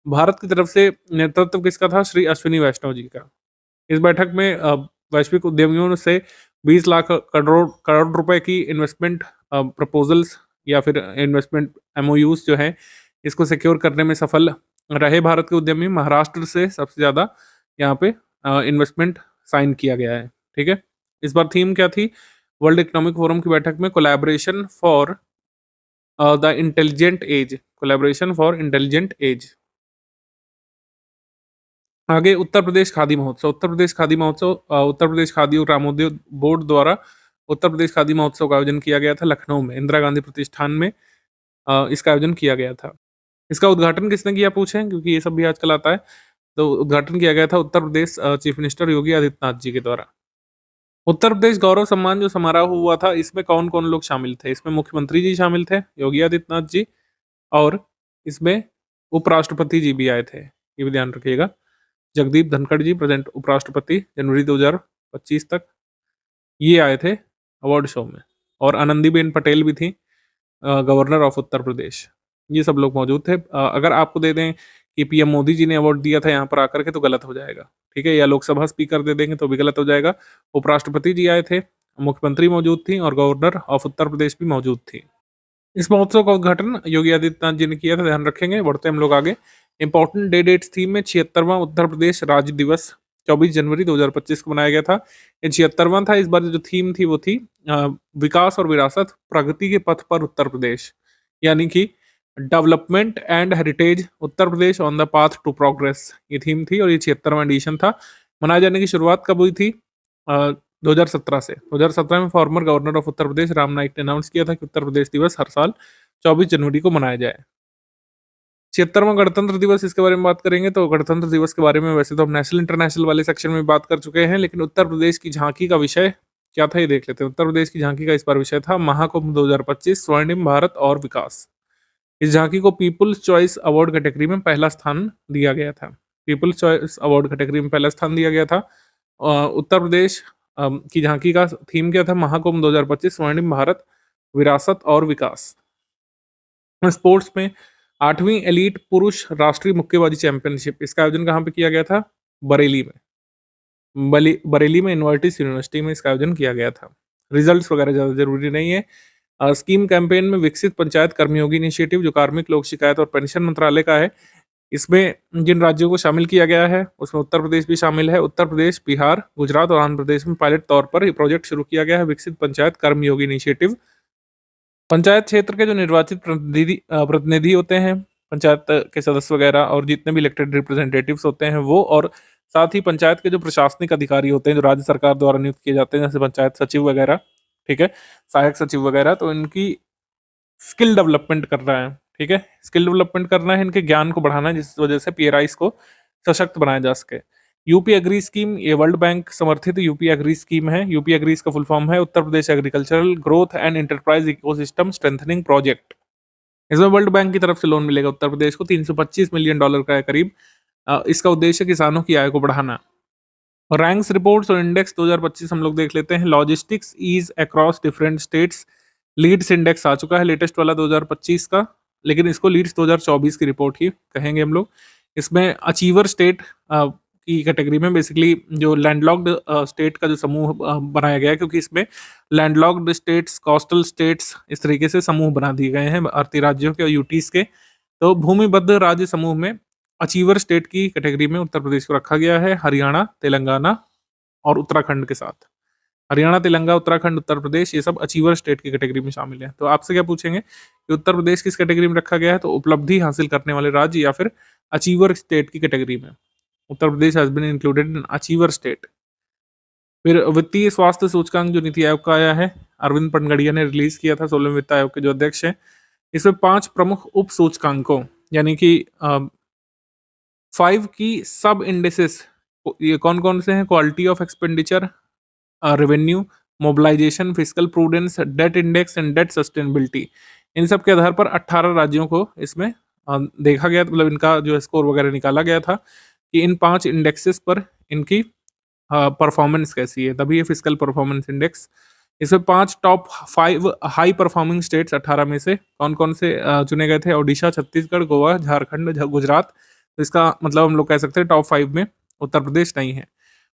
भारत की तरफ से नेतृत्व किसका था? श्री अश्विनी वैष्णव जी का। इस बैठक में वैश्विक उद्यमियों से 20 लाख करोड़ रुपए की इन्वेस्टमेंट प्रपोजल्स या फिर इन्वेस्टमेंट MOUs जो है इसको सिक्योर करने में सफल रहे भारत के उद्यमी। महाराष्ट्र से सबसे ज़्यादा यहाँ पे इन्वेस्टमेंट साइन किया गया है। ठीक है, इस बार थीम क्या थी? वर्ल्ड इकोनॉमिक फोरम की बैठक में collaboration for the intelligent age, collaboration for intelligent age. आगे उत्तर प्रदेश खादी महोत्सव। उत्तर प्रदेश खादी महोत्सव उत्तर प्रदेश खादी और ग्रामोद्योग बोर्ड द्वारा उत्तर प्रदेश खादी महोत्सव का आयोजन किया गया था लखनऊ में, इंदिरा गांधी प्रतिष्ठान में इसका आयोजन किया गया था। इसका उद्घाटन किसने किया पूछें, क्योंकि ये सब भी आजकल आता है। तो उद्घाटन किया गया था उत्तर प्रदेश चीफ मिनिस्टर योगी आदित्यनाथ जी के द्वारा। उत्तर प्रदेश गौरव सम्मान जो समारोह हुआ था इसमें कौन कौन लोग शामिल थे? इसमें मुख्यमंत्री जी शामिल थे, योगी आदित्यनाथ जी, और इसमें उपराष्ट्रपति जी भी आए थे, ये भी ध्यान रखिएगा। जगदीप धनखड़ जी प्रेजेंट उपराष्ट्रपति जनवरी 2025 तक, ये आए थे अवार्ड शो में। और आनंदीबेन पटेल भी थी, गवर्नर ऑफ उत्तर प्रदेश। ये सब लोग मौजूद थे। अगर आपको दे दें कि PM मोदी जी ने अवार्ड दिया था यहाँ पर आकर के तो गलत हो जाएगा। ठीक है, या लोकसभा स्पीकर दे देंगे तो भी गलत हो जाएगा। उपराष्ट्रपति जी आए थे, मुख्यमंत्री मौजूद थी और गवर्नर ऑफ उत्तर प्रदेश भी मौजूद थी। इस महोत्सव का उद्घाटन योगी आदित्यनाथ जी ने किया था, ध्यान रखेंगे। बढ़ते हम लोग आगे। इंपॉर्टेंट डेट्स थी में 76वां उत्तर प्रदेश राज्य दिवस 24 जनवरी 2025 को मनाया गया था। ये 76वां था। इस बार जो थीम थी वो थी विकास और विरासत, प्रगति के पथ पर उत्तर प्रदेश, यानी कि development and heritage Uttar Pradesh on the path to progress, ये थीम थी। और ये 76वां एडिशन था। मनाए जाने की शुरुआत कब हुई थी? 2017 से। 2017 में फॉर्मर गवर्नर ऑफ उत्तर प्रदेश राम नाईक ने अनाउंस किया था कि उत्तर प्रदेश दिवस हर साल 24 जनवरी को मनाया जाए। 76वां गणतंत्र दिवस, इसके बारे में बात करेंगे तो गणतंत्र दिवस के बारे में वैसे तो हम नेशनल इंटरनेशनल वाले सेक्शन में बात कर चुके हैं, लेकिन उत्तर प्रदेश की झांकी का विषय क्या था ये देख लेते हैं। उत्तर प्रदेश की झांकी का इस बार विषय था महाकुंभ 2025 स्वर्णिम भारत और विकास। इस झांकी को पीपुल्स चॉइस अवार्ड कैटेगरी में पहला स्थान दिया गया था। पीपुल्स चॉइस अवार्ड कैटेगरी में पहला स्थान दिया गया था। उत्तर प्रदेश की झांकी का थीम क्या था? महाकुंभ 2025 स्वर्णिम भारत, विरासत और विकास। स्पोर्ट्स में 8वीं एलीट पुरुष राष्ट्रीय मुक्केबाजी चैंपियनशिप, इसका आयोजन कहाँ पे किया गया था? बरेली में। बरेली में इन्वर्टिस यूनिवर्सिटी में इसका आयोजन किया गया था। रिजल्ट्स वगैरह ज़्यादा ज़रूरी नहीं है। स्कीम कैंपेन में विकसित पंचायत कर्मयोगी इनिशिएटिव जो कार्मिक लोक शिकायत और पेंशन मंत्रालय का है, इसमें जिन राज्यों को शामिल किया गया है उसमें उत्तर प्रदेश भी शामिल है। उत्तर प्रदेश, बिहार, गुजरात और आंध्र प्रदेश में पायलट तौर पर ये प्रोजेक्ट शुरू किया गया है, विकसित पंचायत कर्मयोगी इनिशिएटिव। पंचायत क्षेत्र के जो निर्वाचित प्रतिनिधि होते हैं, पंचायत के सदस्य वगैरह और जितने भी इलेक्टेड रिप्रेजेंटेटिव्स होते हैं वो, और साथ ही पंचायत के जो प्रशासनिक अधिकारी होते हैं जो राज्य सरकार द्वारा नियुक्त किए जाते हैं, जैसे पंचायत सचिव वगैरह, ठीक है, सहायक सचिव वगैरह, तो इनकी स्किल डेवलपमेंट करना है, ठीक है, स्किल डेवलपमेंट करना है, इनके ज्ञान को बढ़ाना है जिस वजह से पीएराईस को सशक्त बनाया जा सके। यूपी एग्री स्कीम ये वर्ल्ड बैंक समर्थित यूपी एग्री स्कीम है। यूपी एग्री इसका फुल फॉर्म है Uttar Pradesh agricultural growth and enterprise ecosystem strengthening project. इसमें वर्ल्ड बैंक की तरफ से लोन मिलेगा उत्तर प्रदेश को, $325 मिलियन का है करीब। इसका उद्देश्य किसानों की आय को बढ़ाना। और रैंक्स रिपोर्ट्स और इंडेक्स 2025 हम लोग देख लेते हैं। Logistics ease across different states, leads index आ चुका है लेटेस्ट वाला 2025 का, लेकिन इसको लीड्स 2024 की रिपोर्ट ही कहेंगे हम लोग। इसमें अचीवर स्टेट की कैटेगरी में बेसिकली जो लैंडलॉक्ड स्टेट का जो समूह बनाया गया है, क्योंकि इसमें लैंडलॉक्ड स्टेट्स, कोस्टल स्टेट्स, इस तरीके से समूह बना दिए गए हैं भारतीय राज्यों के और यूटीज के। तो भूमिबद्ध राज्य समूह में अचीवर स्टेट की कैटेगरी में उत्तर प्रदेश को रखा गया है, हरियाणा, तेलंगाना और उत्तराखंड के साथ। हरियाणा, तेलंगाना, उत्तराखंड, उत्तर प्रदेश ये सब अचीवर स्टेट की कैटेगरी में शामिल है। तो आपसे क्या पूछेंगे कि उत्तर प्रदेश किस कैटेगरी में रखा गया है, तो उपलब्धि हासिल करने वाले राज्य या फिर अचीवर स्टेट की कैटेगरी में Uttar Pradesh has been included in achiever state. फिर वित्तीय स्वास्थ्य सूचकांक जो नीति आयोग का आया है, अरविंद पनगड़िया ने रिलीज किया था, 16वें वित्त आयोग के जो अध्यक्ष हैं। इसमें 5 प्रमुख उप सूचकांकों यानी कि 5 की सब इंडेसेस, ये कौन कौन से हैं? Quality of expenditure, revenue, mobilisation, fiscal prudence, debt index and debt sustainability. इन सब के आधार पर 18 राज्यों को इसमें देखा गया, मतलब इनका जो स्कोर वगैरह निकाला गया था कि इन 5 इंडेक्सेस पर इनकी परफॉर्मेंस कैसी है, तभी ये फिस्कल परफॉर्मेंस इंडेक्स। इसमें 5 टॉप 5 हाई परफॉर्मिंग स्टेट्स 18 में से कौन कौन से चुने गए थे? ओडिशा, छत्तीसगढ़, गोवा, झारखंड, गुजरात। तो इसका मतलब हम लोग कह सकते हैं टॉप 5 में उत्तर प्रदेश नहीं है।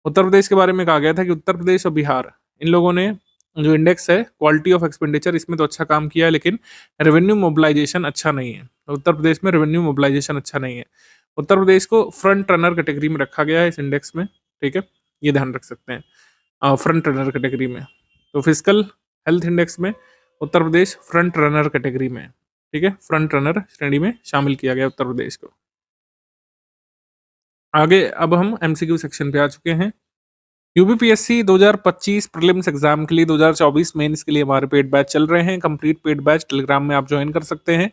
उत्तर प्रदेश के बारे में कहा गया था कि उत्तर प्रदेश और बिहार, इन लोगों ने जो इंडेक्स है क्वालिटी ऑफ एक्सपेंडिचर, इसमें तो अच्छा काम किया है, लेकिन रेवेन्यू मोबिलाइजेशन अच्छा नहीं है। तो उत्तर प्रदेश में रेवेन्यू मोबिलाइजेशन अच्छा नहीं है। उत्तर प्रदेश को फ्रंट रनर कैटेगरी में रखा गया है इस इंडेक्स में, ठीक है, ये ध्यान रख सकते हैं फ्रंट रनर कैटेगरी में। तो फिजिकल हेल्थ इंडेक्स में उत्तर प्रदेश फ्रंट रनर कैटेगरी में, ठीक है, फ्रंट रनर श्रेणी में शामिल किया गया उत्तर प्रदेश को। आगे अब हम एमसीक्यू सेक्शन पे आ चुके हैं। यूपीपीएससी 2025 प्रीलिम्स एग्जाम के लिए 2024 मेंस के लिए हमारे पेड बैच चल रहे हैं। कंप्लीट पेड बैच टेलीग्राम में आप ज्वाइन कर सकते हैं।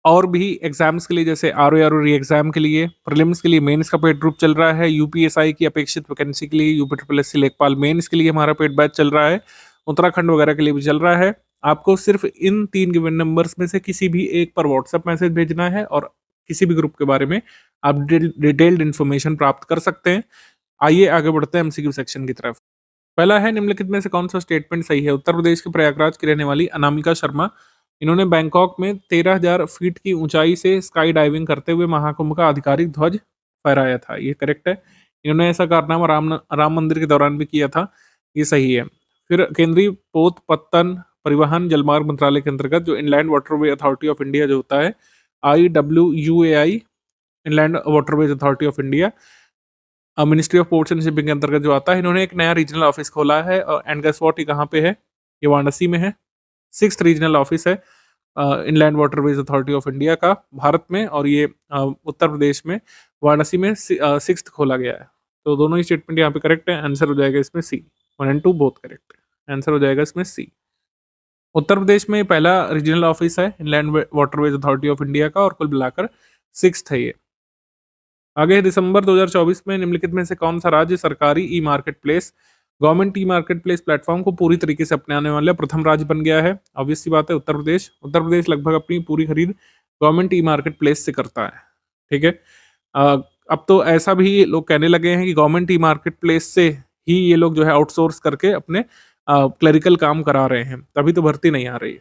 और भी एग्जाम्स के लिए जैसे आरओ री एग्जाम के लिए, प्रीलिम्स के लिए मेंस का पेड ग्रुप चल रहा है। यूपीएसआई की अपेक्षित वैकेंसी के लिए, यूपी ट्रिपल एस सी लेखपाल मेंस के लिए हमारा पेड बैच चल रहा है। उत्तराखंड वगैरह के लिए भी चल रहा है। आपको सिर्फ इन 3 गिवन नंबर्स में से किसी भी एक पर व्हाट्सएप मैसेज भेजना है और किसी भी ग्रुप के बारे में आप डिटेल्ड इन्फॉर्मेशन प्राप्त कर सकते हैं। आइए आगे बढ़ते हैं एमसीक्यू सेक्शन की तरफ। पहला है, निम्नलिखित में से कौन सा स्टेटमेंट सही है? उत्तर प्रदेश के प्रयागराज की रहने वाली अनामिका शर्मा, इन्होंने बैंकॉक में 13,000 फीट की ऊंचाई से स्काई डाइविंग करते हुए महाकुंभ का आधिकारिक ध्वज फहराया था। ये करेक्ट है। इन्होंने ऐसा कारनामा राम मंदिर के दौरान भी किया था, ये सही है। फिर केंद्रीय पोत पत्तन परिवहन जलमार्ग मंत्रालय के अंतर्गत जो inland waterway authority of India जो होता है, IWUAI, inland waterways authority of India, ministry of ports and shipping के अंतर्गत जो आता है, इन्होंने एक नया रीजनल ऑफिस खोला है। एंड गेस व्हाट, ये कहाँ पे है? ये वाराणसी में है। 6th रीजनल ऑफिस है inland waterways authority of India का भारत में, और ये उत्तर प्रदेश में वाराणसी में 6th खोला गया है। तो दोनों ही स्टेटमेंट यहाँ पे करेक्ट है। आंसर हो जाएगा इसमें सी। 1 and 2 बोथ करेक्ट है। आंसर हो जाएगा इसमें सी। उत्तर प्रदेश में पहला रीजनल ऑफिस है inland waterways authority of India का, और कुल मिलाकर 6th है ये। आगे, दिसंबर 2024 में निम्नलिखित में से कौन सा राज्य सरकारी ई market place, government e market place platform को पूरी तरीके से अपनाने वाला प्रथम राज्य बन गया है? ऑब्वियस सी बात है, उत्तर प्रदेश। उत्तर प्रदेश लगभग अपनी पूरी खरीद गवर्नमेंट ई मार्केट प्लेस से करता है, ठीक है। अब तो ऐसा भी लोग कहने लगे हैं कि गवर्नमेंट ई मार्केट प्लेस से ही ये लोग जो है आउटसोर्स करके अपने क्लरिकल काम करा रहे हैं, तभी तो भर्ती नहीं आ रही है।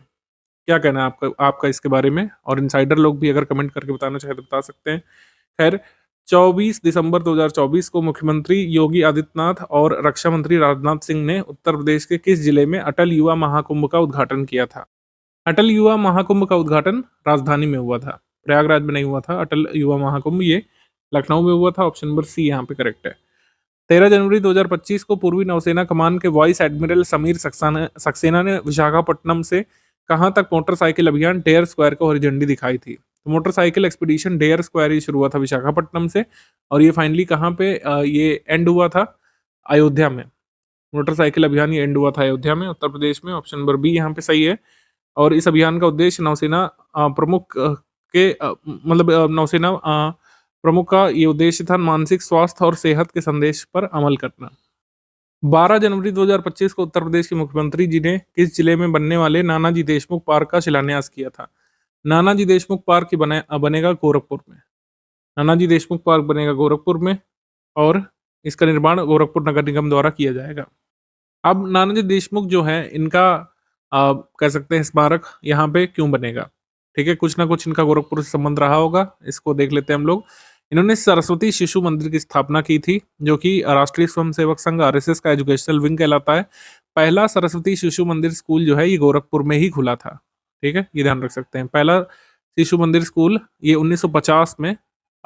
क्या कहना है आपका इसके बारे में? और इनसाइडर लोग भी अगर कमेंट करके बताना चाहे तो बता सकते हैं। खैर, 24 दिसंबर 2024 को मुख्यमंत्री योगी आदित्यनाथ और रक्षा मंत्री राजनाथ सिंह ने उत्तर प्रदेश के किस जिले में अटल युवा महाकुंभ का उद्घाटन किया था? अटल युवा महाकुंभ का उद्घाटन राजधानी में हुआ था, प्रयागराज में नहीं हुआ था। अटल युवा महाकुंभ ये लखनऊ में हुआ था। ऑप्शन नंबर सी यहाँ पे करेक्ट है। 13 जनवरी 2025 को पूर्वी नौसेना कमान के वाइस एडमिरल समीर सक्सेना ने विशाखापट्टनम से कहां तक मोटरसाइकिल अभियान डेयर स्क्वायर को हरी झंडी दिखाई थी? तो मोटरसाइकिल एक्सपीडिशन डेयर स्क्वायर ये शुरू हुआ था विशाखापट्टनम से, और ये फाइनली कहाँ पे ये एंड हुआ था? अयोध्या में। मोटरसाइकिल अभियान ये एंड हुआ था अयोध्या में, उत्तर प्रदेश में। ऑप्शन नंबर बी यहाँ पे सही है। और इस अभियान का उद्देश्य नौसेना प्रमुख नौसेना प्रमुख का ये उद्देश्य था मानसिक स्वास्थ्य और सेहत के संदेश पर अमल करना। 12 जनवरी 2025 को उत्तर प्रदेश के मुख्यमंत्री जी ने किस जिले में बनने वाले नानाजी देशमुख पार्क का शिलान्यास किया था? नानाजी देशमुख पार्क बनेगा गोरखपुर में। नानाजी देशमुख पार्क बनेगा गोरखपुर में, और इसका निर्माण गोरखपुर नगर निगम द्वारा किया जाएगा। अब नानाजी देशमुख जो है इनका कह सकते हैं स्मारक यहाँ पे क्यों बनेगा? ठीक है, कुछ ना कुछ इनका गोरखपुर से संबंध रहा होगा, इसको देख लेते हैं हम लोग। इन्होंने सरस्वती शिशु मंदिर की स्थापना की थी, जो कि राष्ट्रीय स्वयंसेवक संघ आरएसएस का एजुकेशनल विंग कहलाता है। पहला सरस्वती शिशु मंदिर स्कूल जो है ये गोरखपुर में ही खुला था। ठीक है, ये ध्यान रख सकते हैं। पहला शिशु मंदिर स्कूल ये 1950 में,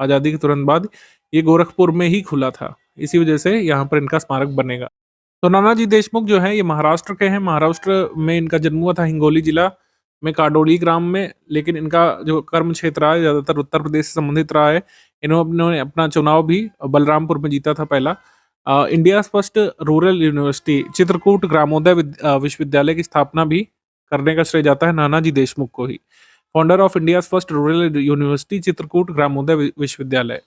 आज़ादी के तुरंत बाद, ये गोरखपुर में ही खुला था। इसी वजह से यहाँ पर इनका स्मारक बनेगा। तो नानाजी देशमुख जो है ये महाराष्ट्र के हैं। महाराष्ट्र में इनका जन्म हुआ था, हिंगोली जिला में काडोली ग्राम में, लेकिन इनका जो कर्म क्षेत्र रहा है ज़्यादातर उत्तर प्रदेश से संबंधित रहा है। इन्होंने अपना चुनाव भी बलरामपुर में जीता था पहला। India first rural university Chitrakoot Gramodaya Vishwavidyalaya की स्थापना भी करने का श्रेय जाता है नानाजी देशमुख को ही। Founder of India first rural university Chitrakoot Gramodaya Vishwavidyalaya.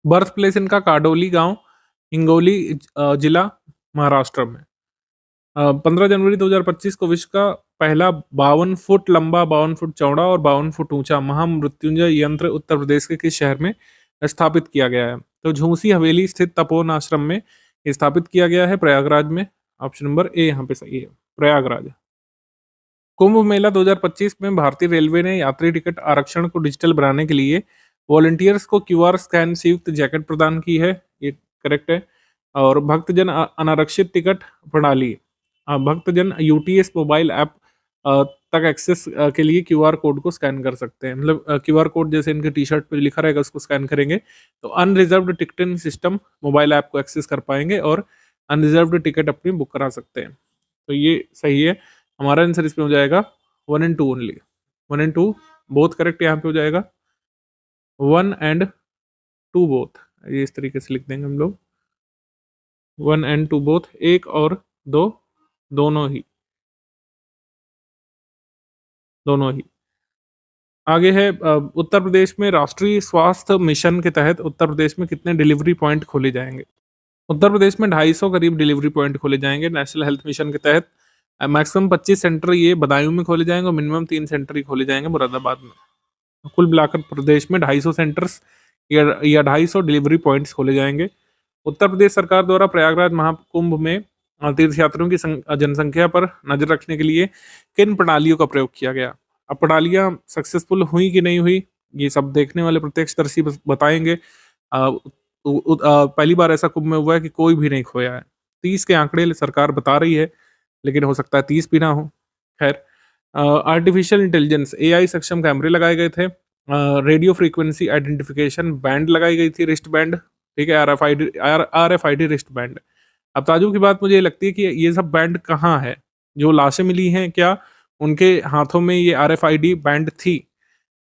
Birth place इनका काडोली गांव, हिंगोली जिला, महाराष्ट्र में। 15 जनवरी 2025 को विश्व का पहला 52 फुट लंबा, 52 फुट चौड़ा और 52 फुट ऊंचा महामृत्युंजय यंत्र उत्तर प्रदेश के किस शहर में स्थापित किया गया है? तो झूसी हवेली स्थित तपोवन आश्रम में स्थापित किया गया है, प्रयागराज में। ऑप्शन नंबर ए यहाँ पे सही है, प्रयागराज। कुंभ मेला 2025 में भारतीय रेलवे ने यात्री टिकट आरक्षण को डिजिटल बनाने के लिए वॉलंटियर्स को क्यूआर स्कैन से युक्त जैकेट प्रदान की है, ये करेक्ट है। और भक्तजन अनारक्षित टिकट प्रणाली, भक्तजन यूटीएस मोबाइल ऐप तक एक्सेस के लिए क्यूआर कोड को स्कैन कर सकते हैं। मतलब क्यूआर कोड जैसे इनके टी शर्ट पे लिखा रहेगा उसको स्कैन करेंगे तो unreserved ticketing system mobile app को एक्सेस कर पाएंगे और अनरिजर्व्ड टिकट अपनी बुक करा सकते हैं। तो ये सही है। हमारा आंसर इसमें हो जाएगा 1 and 2 only. 1 and 2 both correct यहाँ पे हो जाएगा। 1 and 2 बोथ, ये इस तरीके से लिख देंगे हम लोग। 1 and 2 बोथ, 1 और 2 दोनों ही। आगे है उत्तर प्रदेश में राष्ट्रीय स्वास्थ्य मिशन के तहत उत्तर प्रदेश में कितने डिलीवरी पॉइंट खोले जाएंगे? उत्तर प्रदेश में 250 करीब डिलीवरी पॉइंट खोले जाएंगे नेशनल हेल्थ मिशन के तहत। मैक्सिमम 25 सेंटर ये बदायूं में खोले जाएंगे और मिनिमम 3 सेंटर ही खोले जाएंगे मुरादाबाद में। कुल मिलाकर प्रदेश में 250 सेंटर्स या 250 डिलीवरी पॉइंट्स खोले जाएंगे। उत्तर प्रदेश सरकार द्वारा प्रयागराज महाकुंभ में तीर्थयात्रियों की जनसंख्या पर नजर रखने के लिए किन प्रणालियों का प्रयोग किया गया? अब प्रणालियां सक्सेसफुल हुई कि नहीं हुई ये सब देखने वाले प्रत्यक्षदर्शी बताएंगे। पहली बार ऐसा कुंभ में हुआ है कि कोई भी नहीं खोया है। 30 के आंकड़े सरकार बता रही है, लेकिन हो सकता है 30 भी ना हो। खैर, आर्टिफिशियल इंटेलिजेंस एआई सक्षम कैमरे लगाए गए थे। रेडियो फ्रीक्वेंसी आइडेंटिफिकेशन बैंड लगाई गई थी, रिस्ट बैंड। ठीक है, आरएफआईडी रिस्ट बैंड। अब ताजुब की बात मुझे लगती है कि ये सब बैंड कहाँ है? जो लाशें मिली हैं क्या उनके हाथों में ये आरएफआईडी बैंड थी?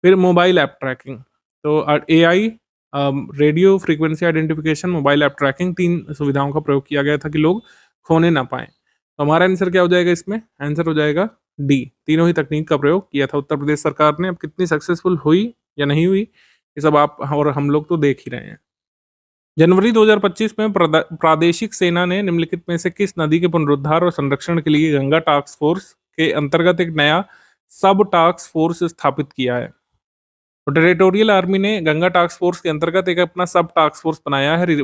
फिर मोबाइल ऐप ट्रैकिंग, तो AI, radio frequency identification, mobile app trekking, 3 सुविधाओं का प्रयोग किया गया था कि लोग खोने ना पाए। तो हमारा आंसर क्या हो जाएगा इसमें? आंसर हो जाएगा डी, तीनों ही तकनीक का प्रयोग किया था उत्तर प्रदेश सरकार ने। अब कितनी सक्सेसफुल हुई या नहीं हुई ये सब आप और हम लोग तो देख ही रहे हैं। जनवरी 2025 में प्रादेशिक सेना ने निम्नलिखित में से किस नदी के पुनरुद्धार और संरक्षण के लिए गंगा टास्क फोर्स के अंतर्गत एक नया सब टास्क फोर्स स्थापित किया है? तो टेरिटोरियल आर्मी ने गंगा टास्क फोर्स के अंतर्गत एक अपना सब टास्क फोर्स बनाया है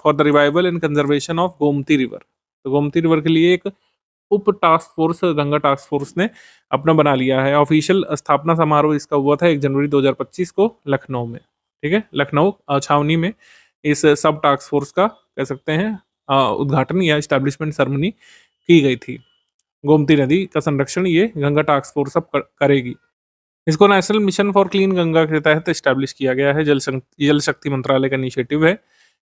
for the revival and conservation of Gomti river. तो गोमती रिवर के लिए एक उप task force Ganga task force ने अपना बना लिया है। ऑफिशियल स्थापना समारोह इसका हुआ था 1 जनवरी 2025 को लखनऊ में। ठीक है, लखनऊ छावनी में इस सब टास्क फोर्स का कह सकते हैं उद्घाटन या एस्टैब्लिशमेंट सेरेमनी की गई थी। गोमती नदी का संरक्षण ये गंगा टास्क फोर्स अब करेगी। इसको national mission for clean Ganga के तहत एस्टैब्लिश किया गया है। जल शक्ति मंत्रालय का इनिशिएटिव है,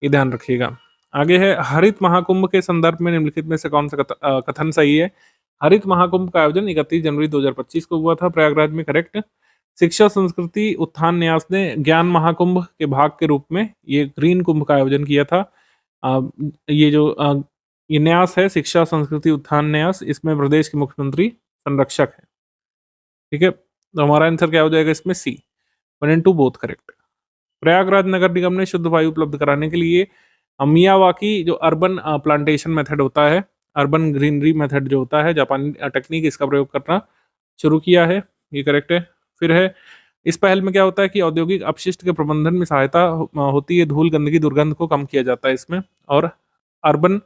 ये ध्यान रखिएगा। आगे है हरित महाकुंभ के संदर्भ में निम्नलिखित में से कौन सा कथन सही है? हरित महाकुंभ का आयोजन 31 जनवरी 2025 को हुआ था प्रयागराज में, करेक्ट। शिक्षा संस्कृति उत्थान न्यास ने ज्ञान महाकुंभ के भाग के रूप में ये ग्रीन कुंभ का आयोजन किया था। अ, ये जो ये न्यास है शिक्षा संस्कृति उत्थान न्यास, इसमें प्रदेश के मुख्यमंत्री संरक्षक है, ठीक है। तो हमारा आंसर क्या हो जाएगा इसमें? सी, 1 एंड 2 बोथ करेक्ट। प्रयागराज नगर निगम ने शुद्ध वायु उपलब्ध कराने के लिए मियावाकी जो अर्बन प्लांटेशन मेथड होता है, अर्बन ग्रीनरी मेथड जो होता है, जापानी टेक्निक, इसका प्रयोग करना शुरू किया है, ये करेक्ट है। फिर है इस पहल में क्या होता है कि औद्योगिक अपशिष्ट के प्रबंधन में सहायता होती है, धूल गंदगी दुर्गंध को कम किया जाता है इसमें। और अर्बन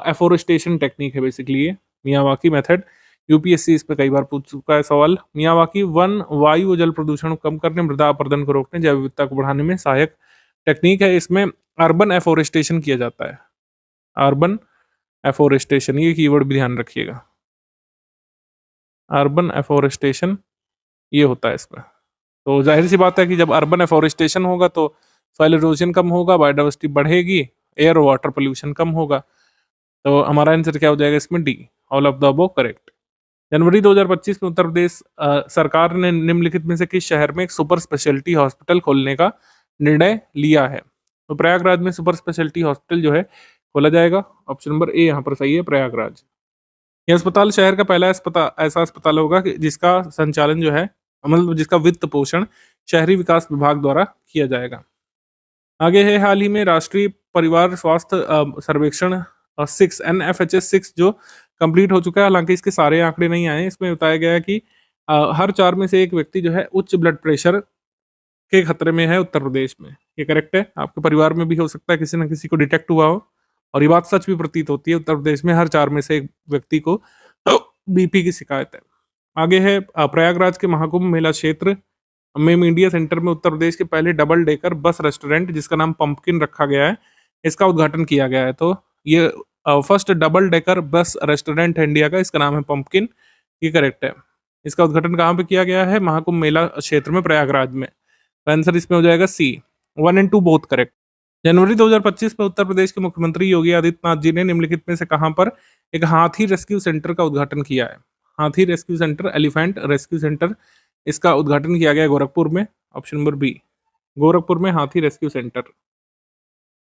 एफोरेस्टेशन टेक्निक है बेसिकली ये मियावाकी मेथड। यूपीएससी इस पे कई बार पूछ चुका है सवाल। मियावाकी वन वायु और जल प्रदूषण को कम करने, मृदा अपरदन को रोकने, जैव विविधता को बढ़ाने में सहायक टेक्निक है। इसमें अर्बन एफोरेस्टेशन किया जाता है, अर्बन एफोरेस्टेशन, ये कीवर्ड भी ध्यान रखिएगा। अर्बन एफोरेस्टेशन ये होता है इसमें। तो जाहिर सी बात है कि जब अर्बन एफोरेस्टेशन होगा तो सॉइल इरोजन कम होगा, बायोडाइवर्सिटी बढ़ेगी, एयर और वाटर पोल्यूशन कम होगा। तो हमारा आंसर क्या हो जाएगा इसमें? D, all of the above correct. जनवरी 2025 में उत्तर प्रदेश सरकार ने निम्नलिखित में से किस शहर में एक सुपर स्पेशलिटी हॉस्पिटल खोलने का निर्णय लिया है? तो प्रयागराज में सुपर स्पेशलिटी हॉस्पिटल जो है खोला जाएगा। ऑप्शन नंबर ए यहाँ पर सही है, प्रयागराज। यह अस्पताल शहर का पहला ऐसा अस्पताल होगा जिसका संचालन जो है, मतलब जिसका वित्त पोषण शहरी विकास विभाग द्वारा किया जाएगा। आगे है हाल ही में राष्ट्रीय परिवार स्वास्थ्य सर्वेक्षण 6 NFHS 6 जो कंप्लीट हो चुका है। हालांकि इसके सारे आंकड़े नहीं आए। इसमें बताया गया है कि हर 4 में से एक व्यक्ति जो है उच्च ब्लड प्रेशर के खतरे में है उत्तर प्रदेश में। ये करेक्ट है। आपके परिवार में भी हो सकता है किसी न किसी को डिटेक्ट हुआ हो, और ये बात सच भी प्रतीत होती है। उत्तर प्रदेश में हर 4 में से एक व्यक्ति को बीपी की शिकायत है। आगे है प्रयागराज के महाकुंभ मेला क्षेत्र में मीडिया सेंटर में उत्तर प्रदेश के पहले डबल डेकर बस रेस्टोरेंट जिसका नाम पंपकिन रखा गया है, इसका उद्घाटन किया गया है। तो ये first double decker bus restaurant है इंडिया का, इसका नाम है पंपकिन, ये करेक्ट है। इसका उद्घाटन कहाँ पे किया गया है? महाकुंभ मेला क्षेत्र में, प्रयागराज में। तो आंसर इसमें हो जाएगा सी, 1 एंड 2 बोथ करेक्ट। जनवरी 2025 में उत्तर प्रदेश के मुख्यमंत्री योगी आदित्यनाथ जी ने निम्नलिखित में से कहां पर एक हाथी रेस्क्यू सेंटर का उद्घाटन किया है? हाथी rescue centre, elephant rescue centre, इसका उद्घाटन किया गया गोरखपुर में। ऑप्शन नंबर बी, गोरखपुर में हाथी रेस्क्यू सेंटर।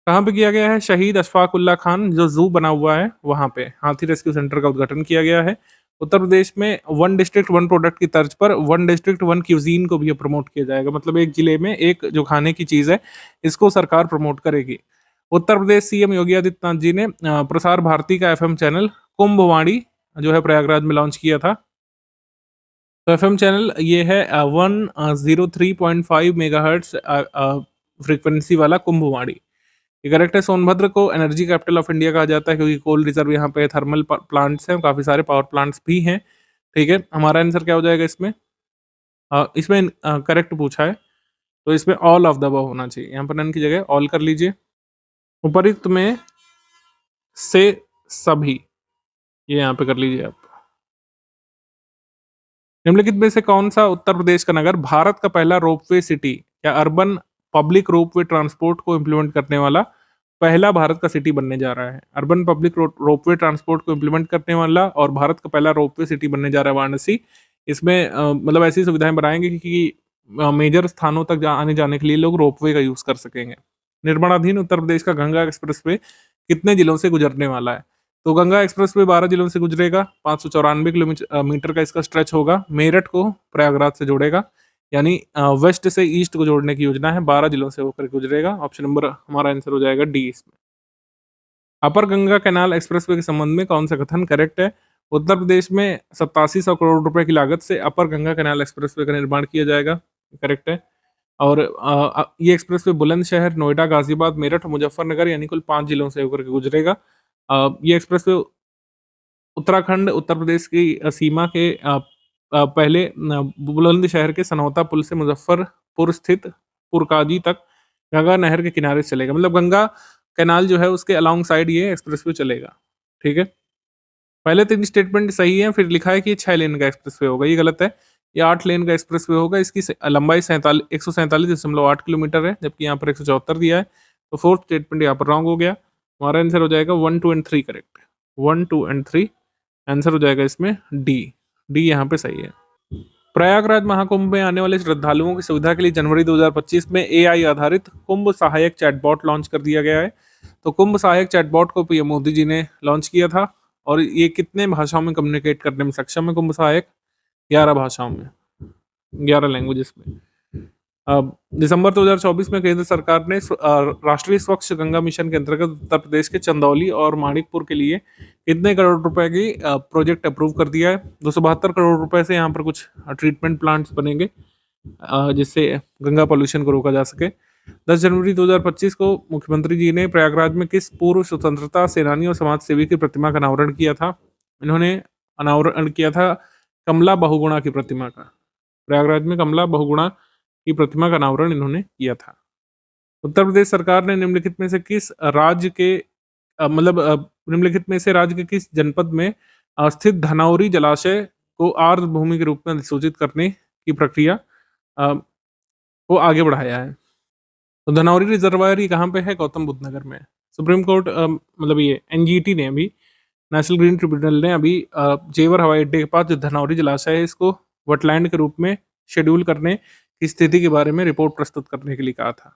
कहाँ पे किया गया है? शहीद अशफाक उल्ला खान जो जू बना हुआ है वहां पे हाथी रेस्क्यू सेंटर का उद्घाटन किया गया है। उत्तर प्रदेश में वन डिस्ट्रिक्ट वन प्रोडक्ट की तर्ज पर वन डिस्ट्रिक्ट वन क्यूजीन को भी प्रमोट किया जाएगा। मतलब एक जिले में एक जो खाने की चीज है, इसको सरकार प्रमोट करेगी। उत्तर प्रदेश सीएम योगी आदित्यनाथ जी ने प्रसार भारती का एफएम चैनल कुंभवाणी जो है प्रयागराज में लॉन्च किया था। तो एफएम चैनल ये है 103.5 मेगाहर्ट्ज फ्रीक्वेंसी वाला कुंभवाणी, ये करेक्ट है। सोनभद्र को एनर्जी कैपिटल ऑफ इंडिया कहा जाता है क्योंकि कोल रिजर्व यहाँ पे थर्मल प्लांट्स हैं, काफी सारे पावर प्लांट्स भी हैं, ठीक है। हमारा आंसर क्या हो जाएगा इसमें? इसमें करेक्ट पूछा है तो इसमें ऑल ऑफ द अबव होना चाहिए। यहाँ पर नन की जगह ऑल कर लीजिए। उपरिक्त में से सभी, ये यहाँ पे कर लीजिए आप। निम्नलिखित में से कौन सा उत्तर प्रदेश का नगर भारत का पहला रोपवे सिटी या अर्बन पब्लिक रोपवे ट्रांसपोर्ट को इम्प्लीमेंट करने वाला पहला भारत का सिटी बनने जा रहा है? अर्बन पब्लिक रोपवे ट्रांसपोर्ट को इम्प्लीमेंट करने वाला और भारत का पहला रोपवे सिटी बनने जा रहा है वाराणसी। इसमें मतलब ऐसी सुविधाएं बनाएंगे कि मेजर स्थानों तक आने जाने के लिए लोग रोपवे का यूज कर सकेंगे। निर्माणाधीन उत्तर प्रदेश का गंगा एक्सप्रेसवे कितने जिलों से गुजरने वाला है? तो गंगा एक्सप्रेसवे 12 जिलों से गुजरेगा, 594 किलोमीटर का इसका स्ट्रेच होगा। मेरठ को प्रयागराज से जोड़ेगा, यानी वेस्ट से ईस्ट को जोड़ने की योजना है। 12 जिलों से होकर गुजरेगा। ऑप्शन नंबर हमारा आंसर हो जाएगा डी इसमें। अपर गंगा कैनाल एक्सप्रेसवे के संबंध में कौन सा कथन करेक्ट है? उत्तर प्रदेश में 8700 करोड़ रुपए की लागत से अपर गंगा कैनाल एक्सप्रेसवे का निर्माण किया जाएगा, करेक्ट है। और ये एक्सप्रेसवे बुलंदशहर, नोएडा, गाजियाबाद, मेरठ, मुजफ्फरनगर यानी कुल 5 जिलों से होकर के गुजरेगा। ये एक्सप्रेसवे उत्तराखंड उत्तर प्रदेश की सीमा के पहले बुलंदशहर के सनौता पुल से मुजफ्फरपुर स्थित पुरकाजी तक गंगा नहर के किनारे से चलेगा, मतलब गंगा कैनाल जो है उसके अलोंग साइड ये एक्सप्रेसवे चलेगा। ठीक है, पहले 3 स्टेटमेंट सही है, फिर लिखा है कि ये 6 लेन का एक्सप्रेसवे होगा, ये गलत है। ये 8 लेन का एक्सप्रेसवे होगा, इसकी लंबाई 147.8 किलोमीटर है, जबकि यहाँ पर 174 दिया है। तो फोर्थ स्टेटमेंट यहाँ पर रॉन्ग हो गया। हमारा आंसर हो जाएगा 1, 2 एंड 3 करेक्ट। 1, 2 एंड 3 आंसर हो जाएगा इसमें डी। डी यहाँ पे सही है। प्रयागराज महाकुंभ में आने वाले श्रद्धालुओं की सुविधा के लिए जनवरी 2025 में एआई आधारित कुंभ सहायक चैटबॉट लॉन्च कर दिया गया है। तो कुंभ सहायक चैटबॉट को पीएम मोदी जी ने लॉन्च किया था, और ये कितने भाषाओं में कम्युनिकेट करने में सक्षम है कुंभ सहायक? 11 भाषाओं में, 11 लैंग्वेजेस में। अब दिसंबर 2024 में केंद्र सरकार ने राष्ट्रीय स्वच्छ गंगा मिशन के अंतर्गत उत्तर प्रदेश के चंदौली और माणिकपुर के लिए कितने करोड़ रुपए की प्रोजेक्ट अप्रूव कर दिया है? 272 करोड़ रुपए से यहाँ पर कुछ ट्रीटमेंट प्लांट्स बनेंगे जिससे गंगा पॉल्यूशन को रोका जा सके। 10 जनवरी 2025 को मुख्यमंत्री जी ने प्रयागराज में किस पूर्व स्वतंत्रता सेनानी और समाज सेवी की प्रतिमा का अनावरण किया था? इन्होंने अनावरण किया था कमला बहुगुणा की प्रतिमा का। प्रयागराज में कमला बहुगुणा की प्रतिमा का अनावरण इन्होंने किया था। उत्तर प्रदेश सरकार ने निम्नलिखित में से किस राज्य के निम्नलिखित में से राज्य के किस जनपद में स्थित धनौरी जलाशय को आर्द्र भूमि के रूप में अधिसूचित करने की प्रक्रिया को आगे बढ़ाया है? तो धनौरी रिजर्वायर ये कहाँ पे है? गौतम बुद्ध नगर में। सुप्रीम कोर्ट मतलब ये एनजीटी ने अभी, नेशनल ग्रीन ट्रिब्यूनल ने अभी जेवर हवाई अड्डे के पास जो धनौरी जलाशय है इसको वटलैंड के रूप में शेड्यूल करने की स्थिति के बारे में रिपोर्ट प्रस्तुत करने के लिए कहा था।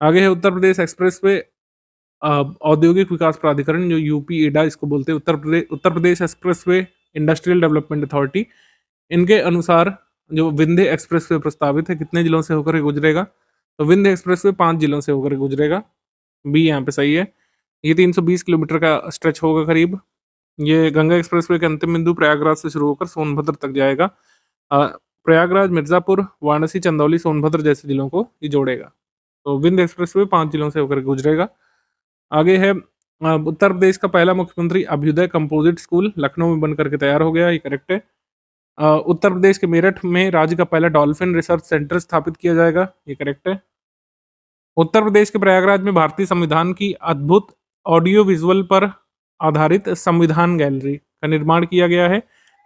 आगे है उत्तर प्रदेश एक्सप्रेसवे औद्योगिक विकास प्राधिकरण, जो यूपी एडा इसको बोलते हैं, Uttar Pradesh expressway industrial development authority. इनके अनुसार जो विंध्य एक्सप्रेसवे प्रस्तावित है कितने जिलों से होकर गुजरेगा? तो विंध्य एक्सप्रेसवे 5 जिलों से होकर गुजरेगा। बी यहाँ पे सही है। ये 320 किलोमीटर का स्ट्रेच होगा करीब। ये गंगा एक्सप्रेसवे के अंतिम बिंदु प्रयागराज से शुरू होकर सोनभद्र तक जाएगा। प्रयागराज, मिर्जापुर, वाराणसी, चंदौली, सोनभद्र जैसे जिलों को ये जोड़ेगा। तो विंध्य एक्सप्रेसवे 5 जिलों से होकर गुजरेगा। आगे है उत्तर प्रदेश का पहला मुख्यमंत्री अभ्युदय कंपोजिट स्कूल लखनऊ में बन करके तैयार हो गया, ये करेक्ट है। उत्तर प्रदेश के मेरठ में राज्य का पहला डॉल्फिन रिसर्च सेंटर स्थापित किया जाएगा, ये करेक्ट है। उत्तर प्रदेश के प्रयागराज में भारतीय संविधान की अद्भुत ऑडियो विजुअल पर आधारित संविधान गैलरी का निर्माण किया गया है।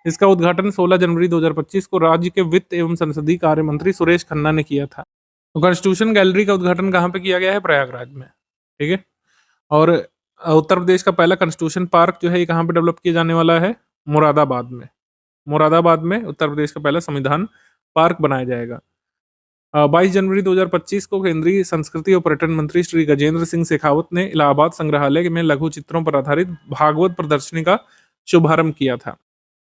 इसका उद्घाटन 16 जनवरी 2025 को राज्य के वित्त एवं संसदीय कार्य मंत्री सुरेश खन्ना ने किया था। तो कॉन्स्टिट्यूशन गैलरी का उद्घाटन कहाँ पे किया गया है? प्रयागराज में। ठीक है, और उत्तर प्रदेश का पहला कॉन्स्टिट्यूशन पार्क जो है ये कहाँ पे डेवलप किया जाने वाला है? मुरादाबाद में। मुरादाबाद में उत्तर प्रदेश का पहला संविधान पार्क बनाया जाएगा। 22 जनवरी 2025 को केंद्रीय संस्कृति और पर्यटन मंत्री श्री गजेंद्र सिंह शेखावत ने इलाहाबाद संग्रहालय में लघु चित्रों पर आधारित भागवत प्रदर्शनी का शुभारंभ किया था।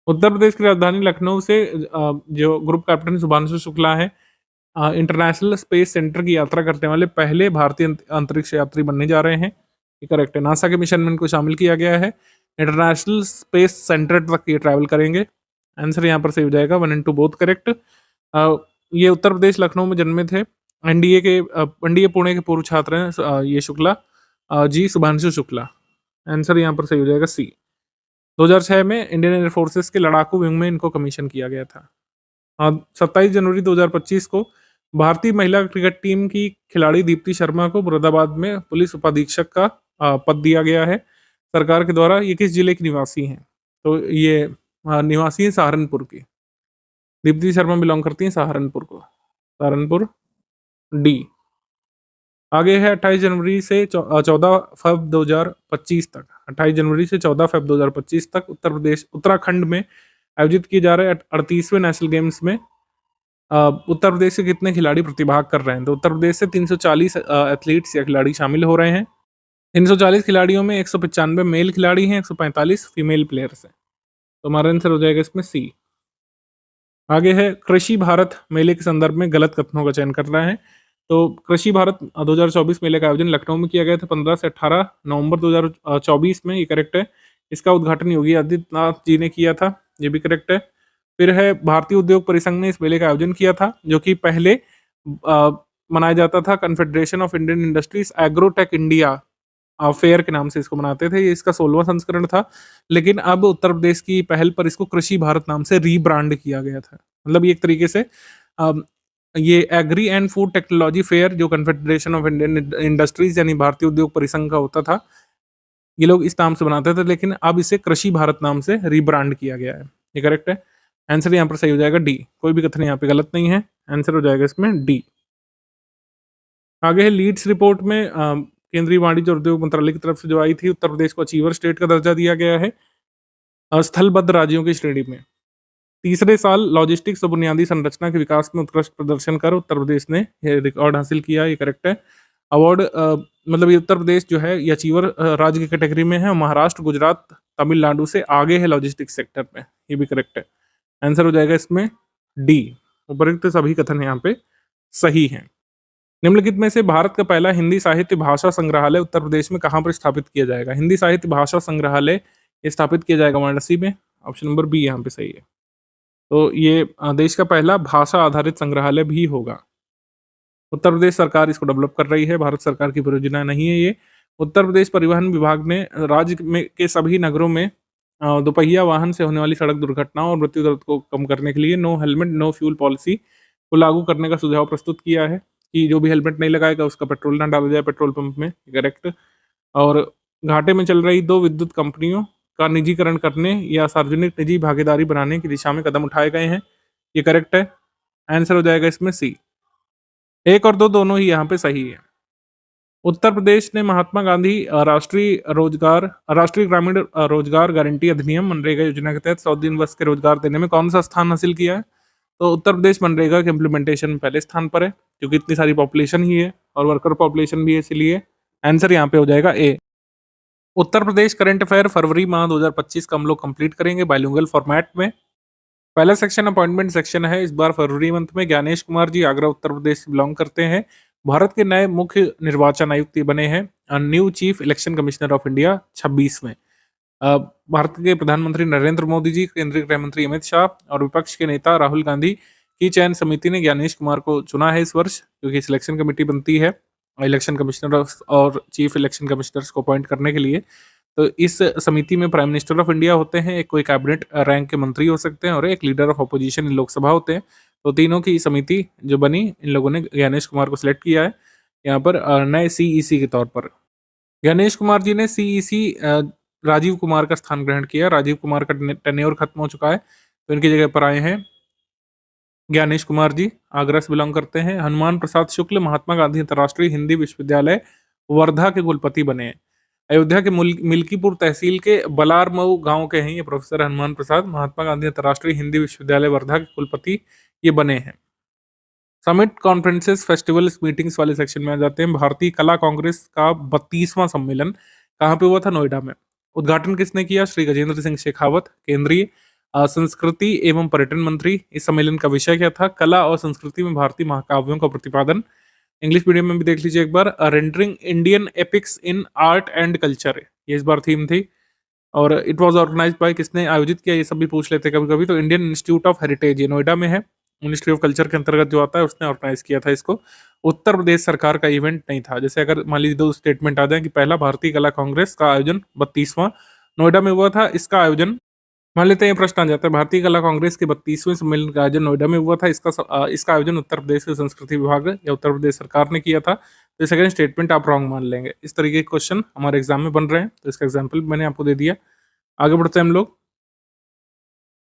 उत्तर प्रदेश की राजधानी लखनऊ से जो ग्रुप कैप्टन शुभांशु शुक्ला है, इंटरनेशनल स्पेस सेंटर की यात्रा करने वाले पहले भारतीय अंतरिक्ष यात्री बनने जा रहे हैं, ये करेक्ट है। नासा के मिशन में इनको शामिल किया गया है। इंटरनेशनल स्पेस सेंटर तक ये ट्रैवल करेंगे। आंसर यहाँ पर सही हो जाएगा 1 and 2 बोथ करेक्ट। ये उत्तर प्रदेश लखनऊ में जन्मे थे। एनडीए पुणे के पूर्व छात्र हैं ये शुक्ला जी, शुभांशु शुक्ला। आंसर यहाँ पर सही हो जाएगा सी। 2006 में इंडियन एयर फोर्सेस के लड़ाकू विंग में इनको कमीशन किया गया था। 27 जनवरी 2025 को भारतीय महिला क्रिकेट टीम की खिलाड़ी दीप्ति शर्मा को मुरादाबाद में पुलिस उपाधीक्षक का पद दिया गया है सरकार के द्वारा। ये किस जिले की निवासी हैं? तो ये निवासी है सहारनपुर की। दीप्ति शर्मा बिलोंग करती हैं सहारनपुर को, सहारनपुर डी। आगे है 28 जनवरी से 14 फरवरी 2025 तक। 28 जनवरी से 14 फरवरी 2025 तक उत्तराखंड में आयोजित किए जा रहे 38वें नेशनल गेम्स में उत्तर प्रदेश से कितने खिलाड़ी प्रतिभाग कर रहे हैं? तो उत्तर प्रदेश से 340 एथलीट्स या खिलाड़ी शामिल हो रहे हैं। 340 खिलाड़ियों में 195 मेल खिलाड़ी हैं, 145 फीमेल प्लेयर्स हैं। तो हमारा आंसर हो जाएगा इसमें सी। आगे है कृषि भारत मेले के संदर्भ में गलत कथनों का चयन कर रहे हैं। तो कृषि भारत 2024 मेले का आयोजन लखनऊ में किया गया था 15 से 18 नवंबर 2024 में, ये करेक्ट है। इसका उद्घाटन योगी आदित्यनाथ जी ने किया था, ये भी करेक्ट है। फिर है भारतीय उद्योग परिसंघ ने इस मेले का आयोजन किया था, जो कि पहले मनाया जाता था confederation of Indian industries agrotech India fair के नाम से इसको मनाते थे। ये इसका 16वां संस्करण था, लेकिन अब उत्तर प्रदेश की पहल पर इसको कृषि भारत नाम से रीब्रांड किया गया था। मतलब ये एक तरीके से ये agri and food technology fair जो कन्फेडरेशन ऑफ इंडियन इंडस्ट्रीज यानी भारतीय उद्योग परिसंघ का होता था, ये लोग इस नाम से बनाते थे, लेकिन अब इसे कृषि भारत नाम से रीब्रांड किया गया है। ये करेक्ट है। आंसर यहाँ पर सही हो जाएगा डी। कोई भी कथन यहाँ पे गलत नहीं है। आंसर हो जाएगा इसमें डी। आगे है लीड्स रिपोर्ट में केंद्रीय वाणिज्य और उद्योग मंत्रालय की तरफ से जो आई थी, उत्तर प्रदेश को अचीवर स्टेट का दर्जा दिया गया है स्थलबद्ध राज्यों की श्रेणी में। तीसरे साल लॉजिस्टिक्स और बुनियादी संरचना के विकास में उत्कृष्ट प्रदर्शन कर उत्तर प्रदेश ने ये रिकॉर्ड हासिल किया। ये करेक्ट है। अवार्ड मतलब ये उत्तर प्रदेश जो है ये अचीवर राज्य की कैटेगरी में है और महाराष्ट्र, गुजरात, तमिलनाडु से आगे है लॉजिस्टिक्स सेक्टर में। ये भी करेक्ट है। आंसर हो जाएगा इसमें डी। उपरोक्त सभी कथन यहाँ पे सही हैं। निम्नलिखित में से भारत का पहला हिंदी साहित्य भाषा संग्रहालय उत्तर प्रदेश में कहाँ पर स्थापित किया जाएगा? हिंदी साहित्य भाषा संग्रहालय ये स्थापित किया जाएगा वाराणसी में। ऑप्शन नंबर बी यहाँ पे सही है। तो ये देश का पहला भाषा आधारित संग्रहालय भी होगा। उत्तर प्रदेश सरकार इसको डेवलप कर रही है, भारत सरकार की परियोजना नहीं है ये। उत्तर प्रदेश परिवहन विभाग ने राज्य में के सभी नगरों में दोपहिया वाहन से होने वाली सड़क दुर्घटनाओं और मृत्यु दर को कम करने के लिए no helmet no fuel policy को लागू करने का सुझाव प्रस्तुत किया है कि जो भी हेलमेट नहीं लगाएगा उसका पेट्रोल ना डाला जाए पेट्रोल पंप में। करेक्ट। और घाटे में चल रही 2 विद्युत कंपनियों का निजीकरण करने या सार्वजनिक निजी भागीदारी बनाने की दिशा में कदम उठाए गए हैं। ये करेक्ट है। आंसर हो जाएगा इसमें सी। 1 और 2 दोनों ही यहाँ पे सही है। उत्तर प्रदेश ने महात्मा गांधी राष्ट्रीय ग्रामीण रोजगार गारंटी अधिनियम मनरेगा योजना के तहत 100 दिन वर्ष के रोजगार देने में कौन सा स्थान हासिल किया है? तो उत्तर प्रदेश मनरेगा के इम्प्लीमेंटेशन में पहले स्थान पर है, क्योंकि इतनी सारी पॉपुलेशन ही है और वर्कर पॉपुलेशन भी है, इसलिए आंसर यहाँ पे हो जाएगा ए। उत्तर प्रदेश करंट अफेयर फरवरी माह 2025 का हम लोग कंप्लीट करेंगे बाइलिंगुअल फॉर्मेट में। पहला सेक्शन अपॉइंटमेंट सेक्शन है। इस बार फरवरी मंथ में ज्ञानेश कुमार जी आगरा उत्तर प्रदेश से बिलोंग करते हैं, भारत के नए मुख्य निर्वाचन आयुक्त बने हैं, new chief election commissioner of India 26 में। भारत के प्रधानमंत्री नरेंद्र मोदी जी, केंद्रीय गृह मंत्री अमित शाह और विपक्ष के नेता राहुल गांधी की चयन समिति ने ज्ञानेश कुमार को चुना है इस वर्ष, क्योंकि सिलेक्शन कमेटी बनती है इलेक्शन कमिश्नर और चीफ इलेक्शन कमिश्नर्स को अपॉइंट करने के लिए। तो इस समिति में प्राइम मिनिस्टर ऑफ इंडिया होते हैं, एक कोई कैबिनेट रैंक के मंत्री हो सकते हैं और एक leader of opposition in Lok Sabha होते हैं। तो तीनों की समिति जो बनी, इन लोगों ने ज्ञानेश कुमार को सिलेक्ट किया है यहाँ पर नए सीईसी के तौर पर। ज्ञानेश कुमार जी ने सीईसी राजीव कुमार का स्थान ग्रहण किया। राजीव कुमार का टेन्योर खत्म हो चुका है, तो इनकी जगह पर आए हैं ज्ञानेश कुमार जी, आगरा से बिलोंग करते हैं। हनुमान प्रसाद शुक्ल महात्मा गांधी अंतर्राष्ट्रीय हिंदी विश्वविद्यालय वर्धा के कुलपति बने हैं। अयोध्या के मिल्कीपुर तहसील के बलारमऊ गांव के हैं ये प्रोफेसर हनुमान प्रसाद, महात्मा गांधी अंतर्राष्ट्रीय हिंदी विश्वविद्यालय वर्धा के कुलपति ये बने हैं। समिट कॉन्फ्रेंसेस फेस्टिवल्स मीटिंग्स वाले सेक्शन में आ जाते हैं। भारतीय कला कांग्रेस का 32वां सम्मेलन कहाँ पे हुआ था? नोएडा में। उद्घाटन किसने किया? श्री गजेंद्र सिंह शेखावत, केंद्रीय संस्कृति एवं पर्यटन मंत्री। इस सम्मेलन का विषय क्या था? कला और संस्कृति में भारतीय महाकाव्यों का प्रतिपादन। इंग्लिश मीडियम में भी देख लीजिए एक बार, rendering Indian epics in art and culture, ये इस बार थीम थी। और इट वाज ऑर्गेनाइज्ड बाय, किसने आयोजित किया, ये सब भी पूछ लेते कभी कभी। तो इंडियन इंस्टीट्यूट ऑफ हेरिटेज, ये नोएडा में है, मिनिस्ट्री ऑफ कल्चर के अंतर्गत जो आता है, उसने ऑर्गेनाइज किया था इसको। उत्तर प्रदेश सरकार का इवेंट नहीं था। जैसे अगर मान लीजिए 2 स्टेटमेंट आ जाए कि पहला भारतीय कला कांग्रेस का आयोजन 32वां नोएडा में हुआ था, इसका आयोजन मान लेते हैं, प्रश्न आ जाता है भारतीय कला कांग्रेस के 32वें सम्मेलन का आयोजन नोएडा में हुआ था, इसका आयोजन उत्तर प्रदेश के संस्कृति विभाग या उत्तर प्रदेश सरकार ने किया था। तो सेकंड स्टेटमेंट आप रॉन्ग मान लेंगे। इस तरीके के क्वेश्चन हमारे एग्जाम में बन रहे हैं, तो इसका एग्जाम्पल मैंने आपको दे दिया। आगे बढ़ते हैं हम लोग।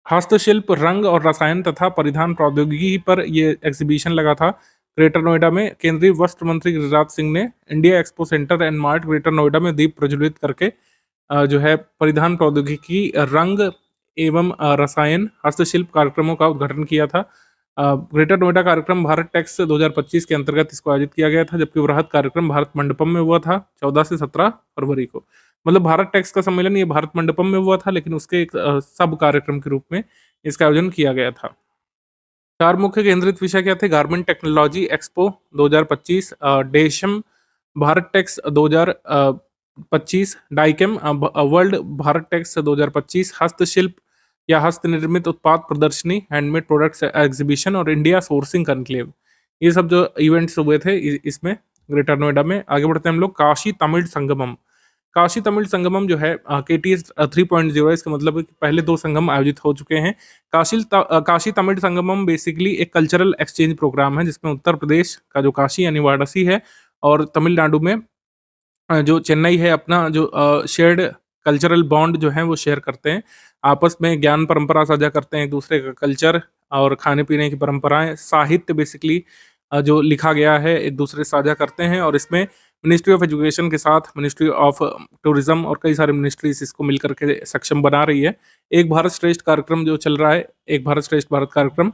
हस्तशिल्प, रंग और रसायन तथा परिधान प्रौद्योगिकी पर ये एग्जीबिशन लगा था ग्रेटर नोएडा में। केंद्रीय वस्त्र मंत्री गिरिराज सिंह ने India expo centre and mart greater Noida में दीप प्रज्वलित करके जो है परिधान प्रौद्योगिकी, रंग एवं रसायन, हस्तशिल्प कार्यक्रमों का उद्घाटन किया था। ग्रेटर नोएडा कार्यक्रम भारत टेक्स 2025 के अंतर्गत इसको आयोजित किया गया था, जबकि वृहद कार्यक्रम भारत मंडपम में हुआ था 14 से 17 फरवरी को। मतलब भारत टेक्स का सम्मेलन ये भारत मंडपम में हुआ था, लेकिन उसके एक सब कार्यक्रम के रूप में इसका आयोजन किया गया था। 4 मुख्य केंद्रित विषय क्या थे? गारमेंट टेक्नोलॉजी एक्सपो 2025, डेशम Bharat Tex 2025, Dyechem world Bharat Tex 2025, हस्तशिल्प या हस्त निर्मित उत्पाद प्रदर्शनी, हैंडमेड प्रोडक्ट्स एग्जीबिशन और इंडिया सोर्सिंग कनक्लेव, ये सब जो इवेंट्स हुए थे इसमें ग्रेटर नोएडा में। आगे बढ़ते हैं हम लोग। काशी तमिल संगमम काशी तमिल संगमम जो है KTS 3.0 है, इसका मतलब है कि पहले 2 संगम आयोजित हो चुके हैं। काशी तमिल संगमम बेसिकली एक कल्चरल एक्सचेंज प्रोग्राम है, जिसमें उत्तर प्रदेश का जो काशी यानी वाराणसी है और तमिलनाडु में जो चेन्नई है अपना जो शेयर्ड कल्चरल बॉन्ड जो है वो शेयर करते हैं। आपस में ज्ञान परंपरा साझा करते हैं, एक-दूसरे का कल्चर और खाने-पीने की परंपराएँ, साहित्य बेसिकली जो लिखा गया है एक-दूसरे से साझा करते हैं और इसमें मिनिस्ट्री ऑफ एजुकेशन के साथ मिनिस्ट्री ऑफ टूरिज़्म और कई सारे मिनिस्ट्रीज़ इसको मिलकर के सक्षम बना रही है। एक भारत श्रेष्ठ कार्यक्रम जो चल रहा है, एक भारत श्रेष्ठ भारत कार्यक्रम,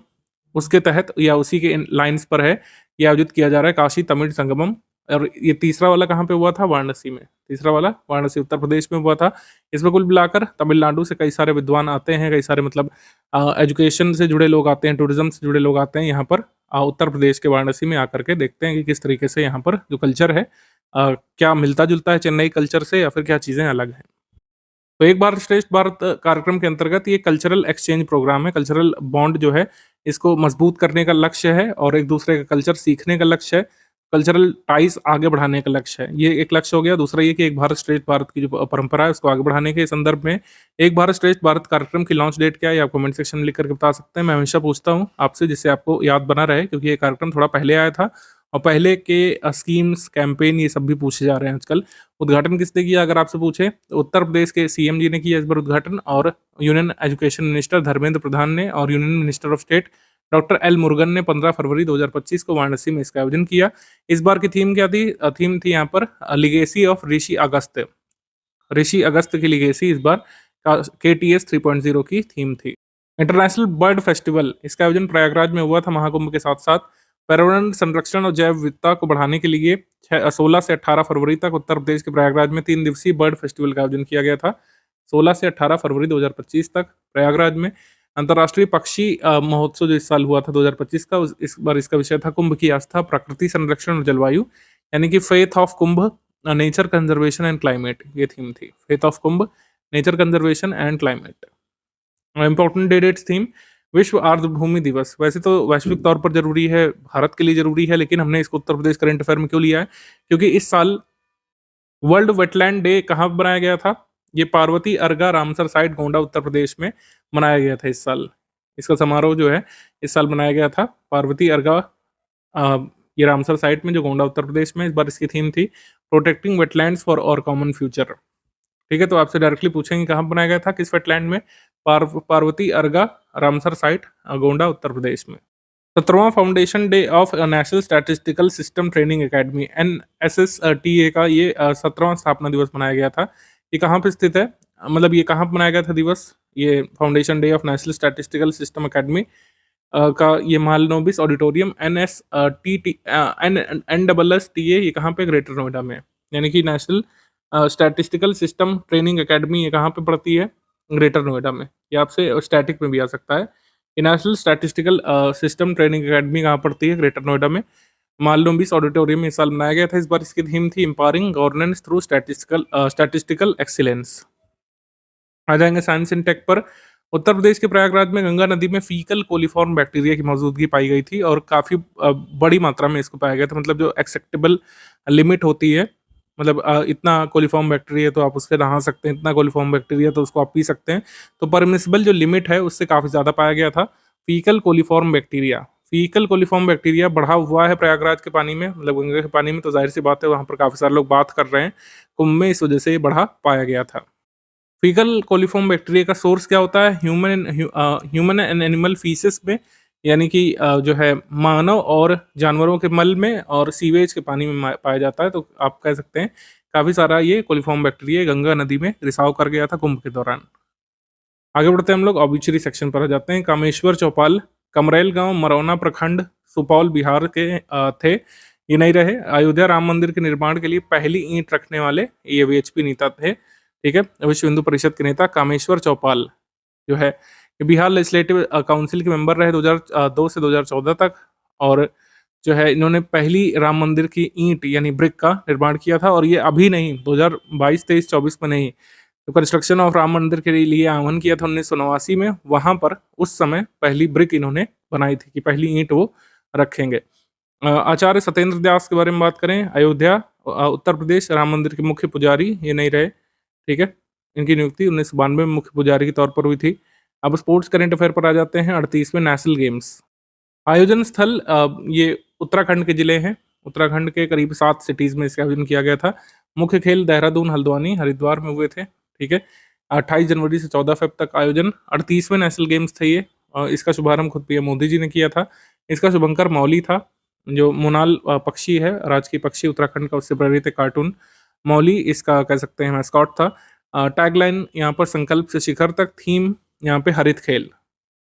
उसके तहत या उसी के इन लाइन्स पर है, ये आयोजित किया जा रहा है काशी तमिल संगमम। और ये तीसरा वाला कहाँ पे हुआ था? वाराणसी में। तीसरा वाला वाराणसी उत्तर प्रदेश में हुआ था। इसमें कुल मिलाकर तमिलनाडु से कई सारे विद्वान आते हैं, कई सारे मतलब एजुकेशन से जुड़े लोग आते हैं, टूरिज़्म से जुड़े लोग आते हैं यहाँ पर उत्तर प्रदेश के वाराणसी में आकर के देखते हैं कि किस तरीके से यहाँ पर जो कल्चर है क्या मिलता-जुलता है चेन्नई कल्चर से या फिर क्या चीज़ें अलग हैं। तो एक भारत श्रेष्ठ भारत कार्यक्रम के अंतर्गत ये कल्चरल एक्सचेंज प्रोग्राम है, कल्चरल बॉन्ड जो है इसको मजबूत करने का लक्ष्य है और एक दूसरे का कल्चर सीखने का लक्ष्य है, कल्चरल टाइज आगे बढ़ाने का लक्ष्य है। ये एक लक्ष्य हो गया। दूसरा ये कि एक भारत श्रेष्ठ भारत की जो परंपरा है उसको आगे बढ़ाने के संदर्भ में एक भारत श्रेष्ठ भारत कार्यक्रम की लॉन्च डेट क्या है, ये आप कमेंट सेक्शन में लिख करके बता सकते हैं। मैं हमेशा पूछता हूँ आपसे जिससे आपको याद बना रहे, क्योंकि ये कार्यक्रम थोड़ा पहले आया था और पहले के स्कीम्स, कैंपेन ये सब भी पूछे जा रहे हैं आजकल। उद्घाटन किसने किया अगर आपसे पूछे, तो उत्तर प्रदेश के सीएम जी ने किया इस बार उद्घाटन और union education minister Dharmendra Pradhan ने और union minister of state doctor L Murugan ने 15 फरवरी 2025 को वाराणसी में इसका आयोजन किया। इस बार की थीम क्या थी? थीम थी यहाँ पर लिगेसी ऑफ ऋषि अगस्त्य। ऋषि अगस्त्य की लिगेसी इस बार KTS 3.0 की थीम थी। इंटरनेशनल बर्ड फेस्टिवल, इसका आयोजन प्रयागराज में हुआ था महाकुंभ के साथ-साथ। पर्यावरण संरक्षण और जैव विविधता को बढ़ाने के लिए 16 से 18 फरवरी तक उत्तर प्रदेश के प्रयागराज में 3 दिवसीय बर्ड फेस्टिवल का आयोजन किया गया था। 16 से 18 फरवरी 2025 तक प्रयागराज में अंतर्राष्ट्रीय पक्षी महोत्सव जो इस साल हुआ था 2025 का, इस बार इसका विषय था कुंभ की आस्था, प्रकृति संरक्षण और जलवायु, यानी कि faith of Kumbh, nature conservation and climate, ये थीम थी। Faith of Kumbh, nature conservation and climate. Important dates theme, विश्व आर्द्रभूमि दिवस। वैसे तो वैश्विक तौर पर जरूरी है, भारत के लिए जरूरी है, लेकिन हमने इसको उत्तर प्रदेश करंट अफेयर में क्यों लिया है? क्योंकि इस साल वर्ल्ड वेटलैंड डे कहाँ पर बनाया गया था? ये पार्वती अर्गा रामसर साइट गोंडा उत्तर प्रदेश में मनाया गया था इस साल। इसका समारोह जो है इस साल मनाया गया था पार्वती अर्गा ये रामसर साइट में जो गोंडा उत्तर प्रदेश में। इस बार इसकी थीम थी प्रोटेक्टिंग वेटलैंड्स फॉर और कॉमन फ्यूचर। ठीक है, तो आपसे डायरेक्टली पूछेंगे कहाँ बनाया गया था, किस वेटलैंड में? पार्वती अर्गा रामसर साइट गोंडा उत्तर प्रदेश में। 17वां foundation day of national statistical system training academy NSSTA का ये 17वां स्थापना दिवस मनाया गया था। ये कहाँ पे स्थित है? मतलब ये कहाँ पे मनाया गया था दिवस? ये foundation day of national statistical system academy का ये महालनोबिस ऑडिटोरियम NSSTA ये कहाँ पे? ग्रेटर नोएडा में। यानी कि national statistical system training academy ये कहाँ पे पड़ती है? ग्रेटर नोएडा में। ये आपसे स्टैटिक में भी आ सकता है। ये national statistical system training academy कहाँ पड़ती है? ग्रेटर नोएडा में। मालनोबिस ऑडिटोरियम में इस साल बनाया गया था। इस बार इसकी थीम थी empowering governance through statistical excellence. आ जाएंगे साइंस एंड टेक पर। उत्तर प्रदेश के प्रयागराज में गंगा नदी में फीकल कोलिफॉर्म बैक्टीरिया की मौजूदगी पाई गई थी और काफ़ी बड़ी मात्रा में इसको पाया गया था। मतलब जो एक्सेप्टेबल लिमिट होती है, मतलब इतना कोलिफॉर्म बैक्टीरिया तो आप उससे नहा सकते हैं, इतना कोलिफॉर्म बैक्टीरिया तो उसको आप पी सकते हैं। तो परमिसिबल जो लिमिट है उससे काफ़ी ज़्यादा पाया गया था faecal coliform bacteria. Faecal coliform bacteria बढ़ा हुआ है प्रयागराज के पानी में, मतलब गंगा के पानी में, तो जाहिर सी बात है वहाँ पर काफ़ी सारे लोग बात कर रहे हैं कुंभ में, इस वजह से ये बढ़ा पाया गया था। फीकल कोलिफॉर्म बैक्टीरिया का सोर्स क्या होता है? ह्यूमन एंड एनिमल फीसेस में, यानी कि जो है मानव और जानवरों के मल में और सीवेज के पानी में पाया जाता है। तो आप कह सकते हैं काफ़ी सारा ये कोलिफॉर्म बैक्टीरिया गंगा नदी में रिसाव कर गया था कुंभ के दौरान। आगे बढ़ते हैं हम लोग, ऑब्ituary सेक्शन पर आ जाते हैं। कामेश्वर चौपाल कमरेल गांव मरौना प्रखंड सुपौल बिहार के थे, ये नहीं रहे। अयोध्या राम मंदिर के निर्माण के लिए पहली ईंट रखने वाले ये VHP नेता थे। ठीक है, विश्व हिंदू परिषद के नेता कामेश्वर चौपाल जो है ये बिहार लेजिस्लेटिव काउंसिल के मेंबर रहे 2002 से 2014 तक, और जो है इन्होंने पहली राम मंदिर की ईंट यानी ब्रिक का निर्माण किया था। और ये अभी नहीं, 2022, 23, 24 में नहीं, तो कंस्ट्रक्शन ऑफ राम मंदिर के लिए आह्वान किया था 1989 में, वहाँ पर उस समय पहली ब्रिक इन्होंने बनाई थी कि पहली ईंट वो रखेंगे। आचार्य सत्येंद्र दास के बारे में बात करें, अयोध्या उत्तर प्रदेश राम मंदिर के मुख्य पुजारी ये नहीं रहे, ठीक है? इनकी नियुक्ति 1992 में मुख्य पुजारी के तौर पर हुई थी। अब स्पोर्ट्स करंट अफेयर पर आ जाते हैं, 38वें नेशनल गेम्स। आयोजन स्थल ये उत्तराखंड के ज़िले हैं। उत्तराखंड के करीब 7 सिटीज़ में इसका आयोजन किया गया था। मुख्य खेल देहरादून, हल्द्वानी, हरिद्वार में हुए थे, ठीक है? 28 जनवरी से 14 फ़ेब तक आयोजन। 38वें नेशनल गेम्स थे ये। इसका शुभारंभ खुद पीएम मोदी जी ने किया था। इसका शुभंकर मौली था, जो मोनाल पक्षी है, राजकीय पक्षी उत्तराखंड का, उससे प्रेरित एक कार्टून। मौली इसका कह सकते हैं मैस्कॉट था। टैगलाइन यहाँ पर संकल्प से शिखर तक, थीम यहाँ पे हरित खेल।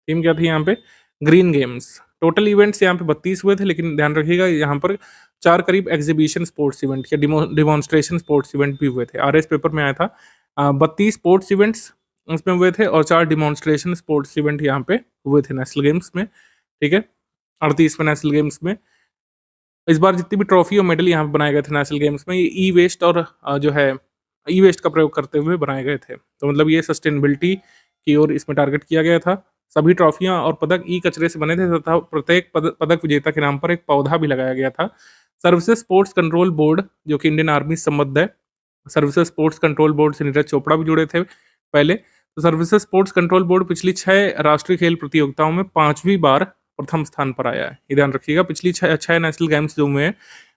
थीम क्या थी यहाँ पे? Green games. टोटल इवेंट्स यहाँ पे 32 हुए थे, लेकिन ध्यान रखिएगा यहाँ पर 4 करीब एग्जीबिशन स्पोर्ट्स इवेंट या डिमॉन्स्ट्रेशन स्पोर्ट्स इवेंट भी हुए थे। आरएस पेपर में आया था। 32 स्पोर्ट्स इवेंट्स उसमें हुए थे और 4 डिमॉन्स्ट्रेशन स्पोर्ट्स इवेंट यहाँ पे हुए थे नेशनल गेम्स में, ठीक है? 38वें नेशनल गेम्स में इस बार जितनी भी ट्रॉफी और मेडल यहाँ पे बनाए गए थे नेशनल गेम्स में, ये ई वेस्ट और जो है ई वेस्ट का प्रयोग करते हुए बनाए गए थे। तो मतलब ये सस्टेनेबिलिटी की ओर इसमें टारगेट किया गया था। सभी ट्रॉफियां और पदक ई कचरे से बने थे तथा प्रत्येक पदक विजेता के नाम पर एक पौधा भी लगाया गया था। सर्विसेज स्पोर्ट्स कंट्रोल बोर्ड, जो कि इंडियन आर्मी से संबद्ध है, सर्विसेज स्पोर्ट्स कंट्रोल बोर्ड से नीरज चोपड़ा भी जुड़े थे पहले। तो सर्विसेज स्पोर्ट्स कंट्रोल बोर्ड पिछली 6 राष्ट्रीय खेल प्रतियोगिताओं में 5वीं बार प्रथम स्थान पर आया है। ये ध्यान रखिएगा, पिछली 6 नेशनल गेम्स जो हुए हैं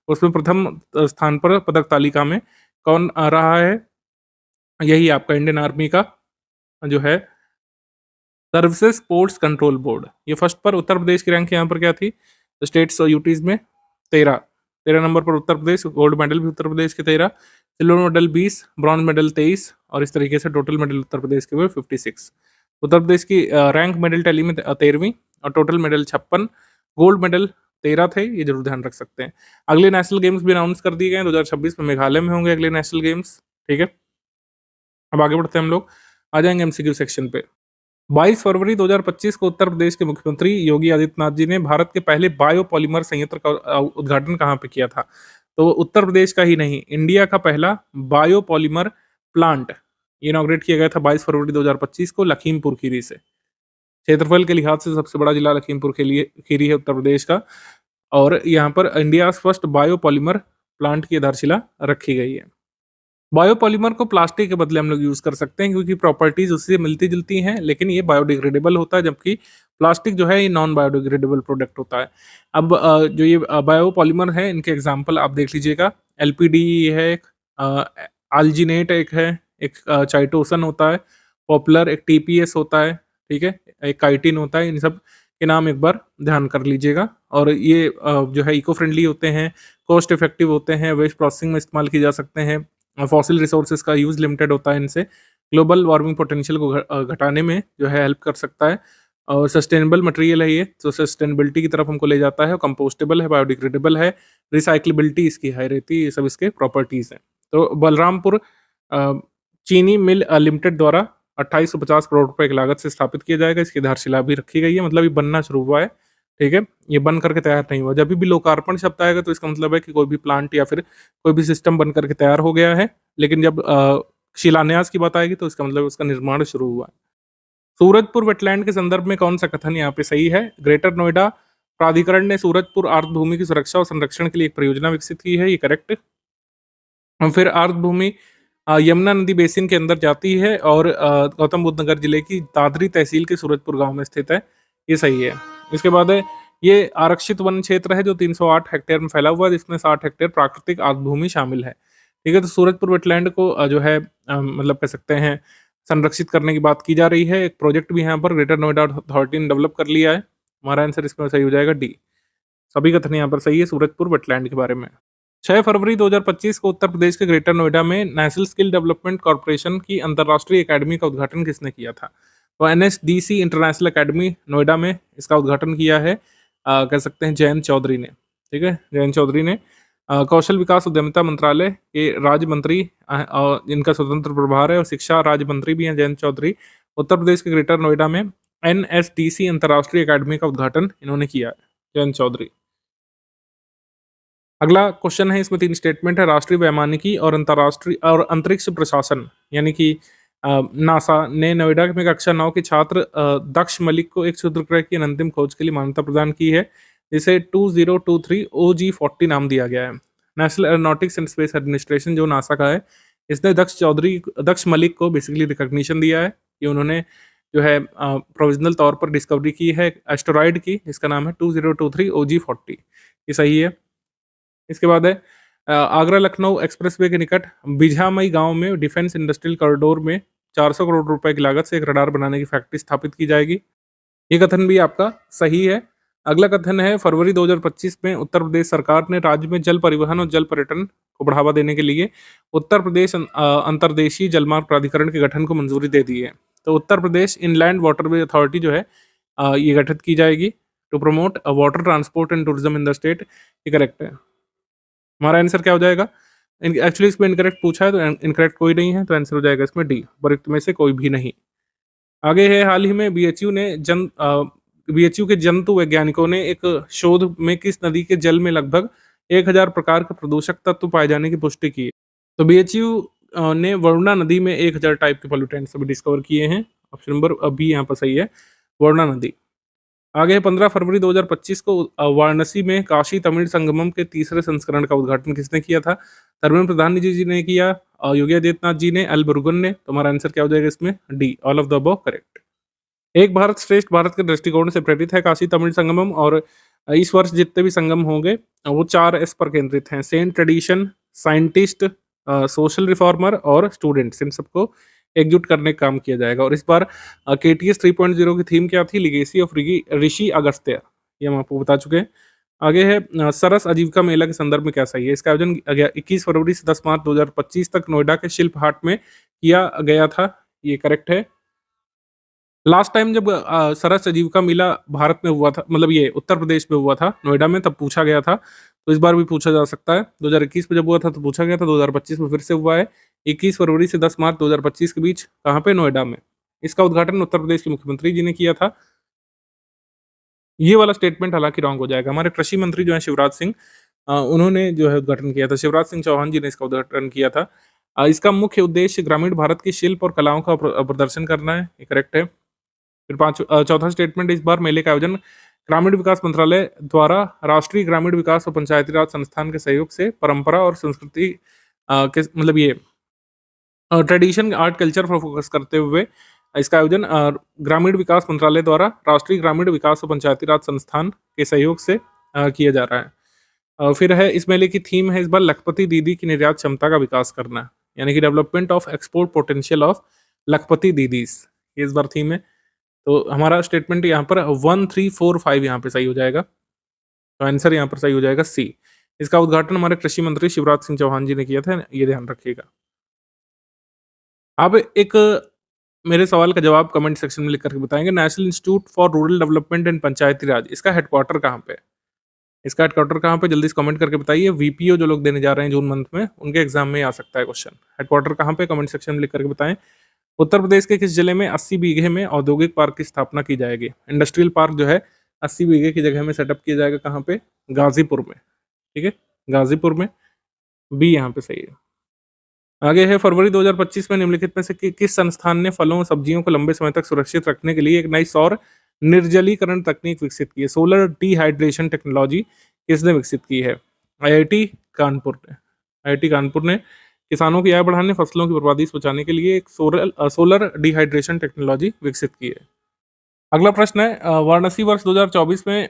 उसमें प्रथम स्थान पर पदक तालिका में कौन आ रहा है? यही आपका इंडियन आर्मी का जो है सर्विसेज स्पोर्ट्स कंट्रोल बोर्ड। ये फर्स्ट पर उत्तर प्रदेश की रैंक यहाँ पर क्या थी? स्टेट्स और यूटीज़ में 13 नंबर पर उत्तर प्रदेश। गोल्ड मेडल भी उत्तर प्रदेश के 13, सिल्वर मेडल 20, ब्रॉन्ज मेडल 23 और इस तरीके से टोटल मेडल उत्तर प्रदेश के हुए 56। उत्तर प्रदेश की रैंक मेडल टैली में 13वीं और टोटल मेडल 56, गोल्ड मेडल 13 थे, ये जरूर ध्यान रख सकते हैं। अगले नेशनल गेम्स भी अनाउंस कर दिए गए हैं, 2026 में मेघालय में होंगे अगले नेशनल गेम्स, ठीक है? अब आगे बढ़ते हैं हम लोग, आ जाएंगे एमसीक्यू सेक्शन पे। 22 फरवरी 2025 को उत्तर प्रदेश के मुख्यमंत्री योगी आदित्यनाथ जी ने भारत के पहले बायोपॉलीमर संयंत्र का उद्घाटन कहाँ पे किया था? तो उत्तर प्रदेश का ही नहीं, इंडिया का पहला बायोपॉलीमर प्लांट इनॉग्रेट किया गया था 22 फरवरी 2025 को लखीमपुर खीरी से। क्षेत्रफल के लिहाज से सबसे बड़ा जिला लखीमपुर खीरी है उत्तर प्रदेश का, और यहाँ पर इंडिया फर्स्ट बायोपॉलीमर प्लांट की आधारशिला रखी गई है। बायोपॉलीमर को प्लास्टिक के बदले हम लोग यूज़ कर सकते हैं, क्योंकि प्रॉपर्टीज उससे मिलती-जुलती हैं, लेकिन ये बायोडिग्रेडेबल होता है, जबकि प्लास्टिक जो है ये नॉन बायोडिग्रेडेबल प्रोडक्ट होता है। अब जो ये बायोपॉलीमर है, इनके एग्जांपल आप देख लीजिएगा। एलपीडी है एक, अ, अल्जीनेट एक है, एक चाइटोसन होता है, पॉपुलर एक टीपीएस होता है, ठीक है? एक काइटिन होता है। इन सब के नाम एक बार ध्यान कर लीजिएगा। और ये जो है इको फ्रेंडली होते हैं, कॉस्ट इफेक्टिव होते हैं, वेस्ट प्रोसेसिंग में इस्तेमाल किए जा सकते हैं, फॉसिल रिसोर्सेज का यूज़ लिमिटेड होता है इनसे, ग्लोबल वार्मिंग पोटेंशियल को घटाने में जो है हेल्प कर सकता है, और सस्टेनेबल मटेरियल है ये, तो सस्टेनेबिलिटी की तरफ हमको ले जाता है, कंपोस्टेबल है, बायोडिग्रेडेबल है, रिसाइक्लेबिलिटी इसकी हाई रहती है, ये सब इसके प्रॉपर्टीज़ हैं। तो बलरामपुर चीनी मिल लिमिटेड द्वारा 2850 करोड़ रुपए की लागत से स्थापित किया जाएगा। इसकी आधारशिला भी रखी गई है, मतलब ये बनना शुरू हुआ है, ठीक है? ये बन करके तैयार नहीं हुआ। जब भी लोकार्पण शब्द आएगा तो इसका मतलब है कि कोई भी प्लांट या फिर कोई भी सिस्टम बन करके तैयार हो गया है, लेकिन जब शिलान्यास की बात आएगी तो इसका मतलब उसका निर्माण शुरू हुआ है। सूरजपुर वेटलैंड के संदर्भ में कौन सा कथन यहाँ पे सही है? ग्रेटर नोएडा प्राधिकरण ने सूरजपुर आर्द्रभूमि की सुरक्षा और संरक्षण के लिए एक परियोजना विकसित की है, ये करेक्ट है। और फिर आर्द्रभूमि यमुना नदी बेसिन के अंदर जाती है और गौतम बुद्ध नगर जिले की दादरी तहसील के सूरजपुर गांव में स्थित है, ये सही है। इसके बाद है ये आरक्षित वन क्षेत्र है जो 308 हेक्टेयर में फैला हुआ है, जिसमें 60 हेक्टेयर प्राकृतिक आर्द्रभूमि शामिल है, ठीक है? तो सूरजपुर वेटलैंड को जो है मतलब कह सकते हैं संरक्षित करने की बात की जा रही है। एक प्रोजेक्ट भी यहाँ पर ग्रेटर नोएडा अथॉरिटी ने डेवलप कर लिया है। हमारा आंसर इसमें सही हो जाएगा डी। सभी कथन यहाँ पर सही है सूरजपुर वेटलैंड के बारे में। 6 फरवरी 2025 को उत्तर प्रदेश के ग्रेटर नोएडा में नेशनल स्किल डेवलपमेंट कॉर्पोरेशन की अंतर्राष्ट्रीय एकेडमी का उद्घाटन किसने किया था? तो एनएसडीसी इंटरनेशनल एकेडमी नोएडा में इसका उद्घाटन किया है, कह सकते हैं जयंत चौधरी ने, ठीक है? जयंत चौधरी ने कौशल विकास उद्यमिता मंत्रालय के राज्य मंत्री, इनका स्वतंत्र प्रभार है, और शिक्षा राज्य मंत्री भी हैं जयंत चौधरी। उत्तर प्रदेश के ग्रेटर नोएडा में एनएसडीसी अंतर्राष्ट्रीय एकेडमी का उद्घाटन इन्होंने किया है, जयंत चौधरी। अगला क्वेश्चन है, इसमें 3 स्टेटमेंट है। राष्ट्रीय वैमानिकी और अंतर्राष्ट्रीय और अंतरिक्ष प्रशासन यानी कि नासा ने नोएडा में कक्षा 9 के छात्र दक्ष मलिक को एक क्षुद्रग्रह की अंतिम खोज के लिए मान्यता प्रदान की है, जिसे 2023 OG-40 नाम दिया गया है। National aeronautics and space administration जो नासा का है, इसने दक्ष मलिक को बेसिकली रिकॉग्निशन दिया है कि उन्होंने जो है प्रोविजनल तौर पर डिस्कवरी की है एस्टेरॉयड की, जिसका नाम है 2023 OG40। ये सही है। इसके बाद है आगरा लखनऊ एक्सप्रेसवे के निकट बिझामई गांव में डिफेंस इंडस्ट्रियल कॉरिडोर में 400 करोड़ रुपए की लागत से एक रडार बनाने की फैक्ट्री स्थापित की जाएगी। ये कथन भी आपका सही है। अगला कथन है फरवरी 2025 में उत्तर प्रदेश सरकार ने राज्य में जल परिवहन और जल पर्यटन को बढ़ावा देने के लिए उत्तर प्रदेश अंतर्देशीय जलमार्ग प्राधिकरण के गठन को मंजूरी दे दी है। तो Uttar Pradesh inland waterway authority जो है ये गठित की जाएगी to promote water transport and tourism in the state. ये करेक्ट है। हमारा आंसर क्या हो जाएगा? एक्चुअली इसमें इनकरेक्ट पूछा है तो इनकरेक्ट कोई नहीं है, तो आंसर हो जाएगा इसमें डी, उपरोक्त में से कोई भी नहीं। आगे है हाल ही में बीएचयू के जंतु वैज्ञानिकों ने एक शोध में किस नदी के जल में लगभग 1000 प्रकार के प्रदूषक तत्व पाए जाने की पुष्टि की है। तो बीएचयू ने वरुणा नदी में 1000 टाइप के पोल्यूटेंट्स अभी डिस्कवर किए हैं। ऑप्शन नंबर बी यहाँ पर सही है, वरुणा नदी। आगे 15 फरवरी 2025 को वाराणसी में काशी तमिल संगमम के तीसरे संस्करण का उद्घाटन किसने किया था? धर्मेंद्र प्रधान जी ने किया, योगी आदित्यनाथ जी ने, एल मुरुगन ने। तो हमारा आंसर क्या हो जाएगा इसमें? D, all of the above correct. एक भारत श्रेष्ठ भारत के दृष्टिकोण से प्रेरित है काशी तमिल संगमम, और इस वर्ष जितने भी संगम होंगे वो 4S पर केंद्रित हैं: saint, tradition, scientist, social reformer और स्टूडेंट्स। इन सबको एकजुट करने का काम किया जाएगा। और इस बार KTS 3.0 की थीम क्या थी? लिगेसी ऑफ ऋषि अगस्त्य। ये हम आपको बता चुके हैं। आगे है सरस आजीविका मेला के संदर्भ में क्या सही है? इसका आयोजन 21 फरवरी से 10 मार्च 2025 तक नोएडा के शिल्प हाट में किया गया था। ये करेक्ट है। लास्ट टाइम जब सरस आजीविका मेला भारत में हुआ था, मतलब ये उत्तर प्रदेश में हुआ था, नोएडा में, तब पूछा गया था। तो इस बार भी पूछा जा सकता है। 2021 में जब हुआ था तो पूछा गया था, 2025 में फिर से हुआ है। 21 फरवरी से 10 मार्च 2025 के बीच, कहाँ पे? नोएडा में। इसका उद्घाटन उत्तर प्रदेश के मुख्यमंत्री जी ने किया था। ये वाला स्टेटमेंट हालांकि रॉन्ग हो जाएगा। हमारे कृषि मंत्री जो है शिवराज सिंह, उन्होंने जो है उद्घाटन किया था। शिवराज सिंह चौहान जी ने इसका उद्घाटन किया था। इसका मुख्य उद्देश्य ग्रामीण भारत की शिल्प और कलाओं का प्रदर्शन करना है। ये करेक्ट है। फिर चौथा स्टेटमेंट, इस बार मेले का आयोजन ग्रामीण विकास मंत्रालय द्वारा राष्ट्रीय ग्रामीण विकास और पंचायती राज संस्थान के सहयोग से परंपरा और संस्कृति के मतलब ये ट्रेडिशन आर्ट कल्चर पर फोकस करते हुए इसका आयोजन ग्रामीण विकास मंत्रालय द्वारा राष्ट्रीय ग्रामीण विकास और पंचायती राज संस्थान के सहयोग से किया जा रहा है। फिर है इस मेले की थीम है इस बार लखपति दीदी की निर्यात क्षमता का विकास करना, यानी कि development of export potential of लखपति दीदीज। ये इस बार थीम है। तो हमारा स्टेटमेंट यहाँ पर 1, 3, 4, 5 यहाँ पे सही हो जाएगा। तो आंसर यहाँ पर सही हो जाएगा सी। इसका उद्घाटन हमारे कृषि मंत्री शिवराज सिंह चौहान जी ने किया था, ये ध्यान रखिएगा। आप एक मेरे सवाल का जवाब कमेंट सेक्शन में लिख करके बताएंगे। National institute for rural development and Panchayati Raj, इसका हेडक्वार्टर कहाँ पे है? इसका हेडक्वार्टर कहाँ पे? जल्दी से कमेंट करके बताइए। VPO जो लोग देने जा रहे हैं जून मंथ में, उनके एग्जाम में आ सकता है क्वेश्चन। हेडक्वार्टर कहाँ पे? कमेंट सेक्शन में लिख करके बताएं। उत्तर प्रदेश के किस जिले में 80 बीघे में औद्योगिक पार्क की स्थापना की जाएगी? इंडस्ट्रियल पार्क जो है 80 बीघे की जगह में सेटअप किया जाएगा। कहाँ पे? गाजीपुर में। ठीक है, गाजीपुर में। बी यहाँ पे सही है। आगे है फरवरी 2025 में निम्नलिखित में से किस संस्थान ने फलों और सब्जियों को लंबे समय तक सुरक्षित रखने के लिए एक नई सौर निर्जलीकरण तकनीक विकसित की है? सोलर डिहाइड्रेशन टेक्नोलॉजी किसने विकसित की है? IIT कानपुर ने। IIT कानपुर ने किसानों की आय बढ़ाने, फसलों की बर्बादी से बचाने के लिए एक सोलर डिहाइड्रेशन टेक्नोलॉजी विकसित की है। अगला प्रश्न है वाराणसी वर्ष 2024 में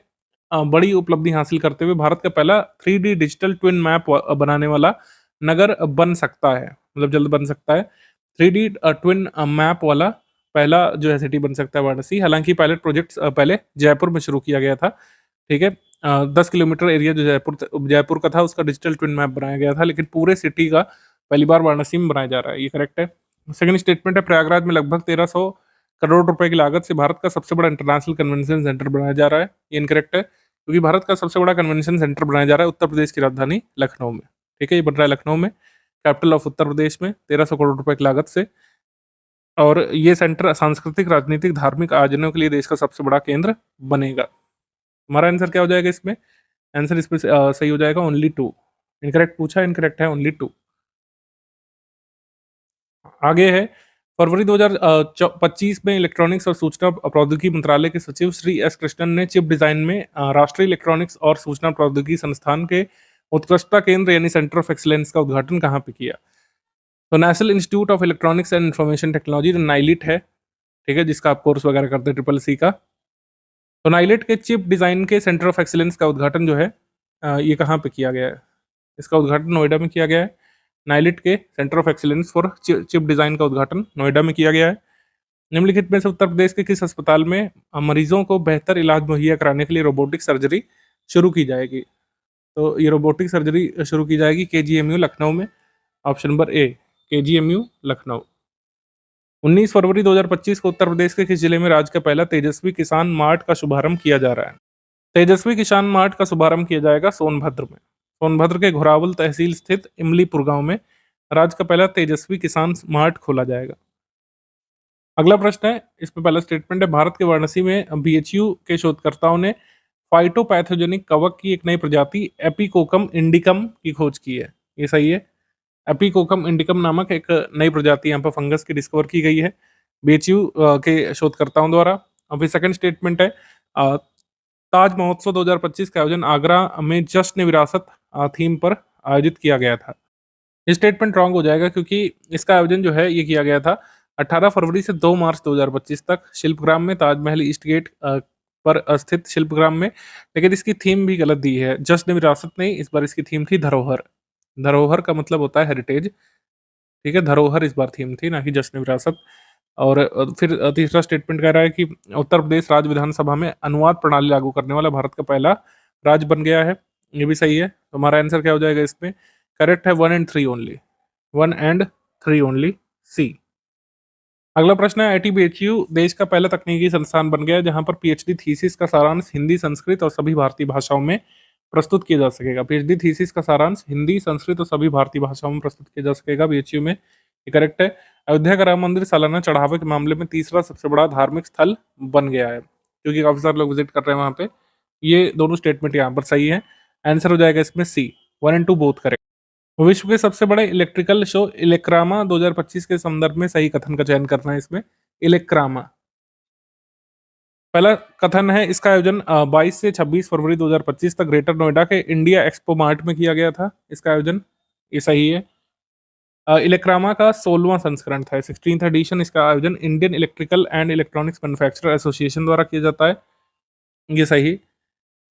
बड़ी उपलब्धि हासिल करते हुए भारत का पहला 3D डिजिटल ट्विन मैप बनाने वाला नगर बन सकता है, मतलब जल्द बन सकता है। 3D ट्विन मैप वाला पहला जो है सिटी बन सकता है वाराणसी। हालांकि पायलट प्रोजेक्ट पहले जयपुर में शुरू किया गया था। ठीक है, 10 किलोमीटर एरिया जो जयपुर का था उसका डिजिटल ट्विन मैप बनाया गया था, लेकिन पूरे सिटी का पहली बार वाराणसी में बनाया जा रहा है। ये करेक्ट है। सेकंड स्टेटमेंट है प्रयागराज में लगभग 1300 करोड़ रुपए की लागत से भारत का सबसे बड़ा इंटरनेशनल कन्वेंशन सेंटर बनाया जा रहा है। ये इनकरेक्ट है, क्योंकि भारत का सबसे बड़ा कन्वेंशन सेंटर बनाया जा रहा है उत्तर प्रदेश की राजधानी लखनऊ में। ठीक है, ये बन रहा है लखनऊ में, कैपिटल ऑफ उत्तर प्रदेश में, 1300 करोड़ रुपए की लागत से। और ये सेंटर सांस्कृतिक, राजनीतिक, धार्मिक आयोजनों के लिए देश का सबसे बड़ा केंद्र बनेगा। हमारा आंसर क्या हो जाएगा इसमें? आंसर इसमें सही हो जाएगा ओनली 2। इनकरेक्ट पूछा, इनकरेक्ट है ओनली 2। आगे है फरवरी 2025 में इलेक्ट्रॉनिक्स और सूचना प्रौद्योगिकी मंत्रालय के सचिव श्री S कृष्णन ने चिप डिजाइन में राष्ट्रीय इलेक्ट्रॉनिक्स और सूचना प्रौद्योगिकी संस्थान के उत्कृष्टता केंद्र यानी सेंटर ऑफ एक्सीलेंस का उद्घाटन कहाँ पे किया? तो national institute of electronics and information technology जो नाइलिट है, ठीक है, जिसका आप कोर्स वगैरह करते हैं ट्रिपल सी का। तो नाइलिट के चिप डिज़ाइन के सेंटर ऑफ एक्सीलेंस का उद्घाटन जो है ये कहाँ पे किया गया है? इसका उद्घाटन नोएडा में किया गया है। नाइलिट के centre of excellence for chip design का उद्घाटन नोएडा में किया गया है। निम्नलिखित में से उत्तर प्रदेश के किस अस्पताल में मरीजों को बेहतर इलाज मुहैया कराने के लिए रोबोटिक सर्जरी शुरू की जाएगी? तो ये रोबोटिक सर्जरी शुरू की जाएगी केजीएमयू लखनऊ में। Option number A, KGMU Lucknow. 19 फरवरी 2025 को उत्तर प्रदेश के किस जिले में राज्य का पहला तेजस्वी किसान मार्ट का शुभारंभ किया जा रहा है? तेजस्वी किसान मार्ट का शुभारंभ किया जाएगा सोनभद्र में। सोनभद्र के घोरावल तहसील स्थित इमलीपुर गांव में राज्य का पहला तेजस्वी किसान मार्ट खोला जाएगा। अगला प्रश्न है, इसमें पहला स्टेटमेंट है, भारत के वाराणसी में बीएचयू के शोधकर्ताओं ने फाइटोपैथोजेनिक कवक की एक नई प्रजाति एपिकोकम इंडिकम की खोज की है। ये सही है। एपिकोकम इंडिकम नामक एक नई प्रजाति यहाँ पर फंगस की डिस्कवर की गई है बीएचयू के शोधकर्ताओं द्वारा। अभी सेकंड स्टेटमेंट है, ताज महोत्सव 2025 का आयोजन आगरा में जश्न विरासत थीम पर आयोजित किया गया था। ये स्टेटमेंट रॉन्ग हो जाएगा क्योंकि इसका आयोजन जो है ये किया गया था 18 फरवरी से 2 मार्च 2025 तक शिल्पग्राम में, ताजमहल ईस्ट गेट पर स्थित शिल्पग्राम में। लेकिन इसकी थीम भी गलत दी है, जश्न विरासत नहीं, इस बार इसकी थीम थी धरोहर। धरोहर का मतलब होता है हेरिटेज, ठीक है, धरोहर इस बार थीम थी, ना कि जश्न विरासत। और फिर तीसरा स्टेटमेंट कह रहा है कि उत्तर प्रदेश राज्य विधानसभा में अनुवाद प्रणाली लागू करने वाला भारत का पहला राज्य बन गया है। ये भी सही है। तो हमारा आंसर क्या हो जाएगा इसमें? करेक्ट है 1 एंड 3 ओनली, 1 एंड 3 ओनली, सी। अगला प्रश्न है, आईटीबीएचयू देश का पहला तकनीकी संस्थान बन गया है जहां पर पीएचडी थीसिस का सारांश हिंदी, संस्कृत और सभी भारतीय भाषाओं में प्रस्तुत किया जा सकेगा। पीएचडी थीसिस का सारांश हिंदी, संस्कृत और सभी भारतीय भाषाओं में प्रस्तुत किया जा सकेगा बीएचयू में। ये करेक्ट है। अयोध्या का राम मंदिर सालाना चढ़ावे के मामले में तीसरा सबसे बड़ा धार्मिक स्थल बन गया है क्योंकि काफी सारे लोग विजिट कर रहे हैं वहां पे। ये दोनों स्टेटमेंट यहाँ पर सही है। आंसर हो जाएगा इसमें सी, 1 एंड 2 बोथ करेक्ट। विश्व के सबसे बड़े इलेक्ट्रिकल शो इलेक्रामा 2025 के संदर्भ में सही कथन का चयन करना है इसमें। इलेक्रामा पहला कथन है, इसका आयोजन 22 से 26 फरवरी 2025 तक ग्रेटर नोएडा के इंडिया एक्सपो मार्ट में किया गया था। इसका आयोजन, ये सही है। इलेक्रामा का 16वां संस्करण था, 16th एडिशन। इसका आयोजन Indian electrical and electronics manufacturer association द्वारा किया जाता है। ये सही।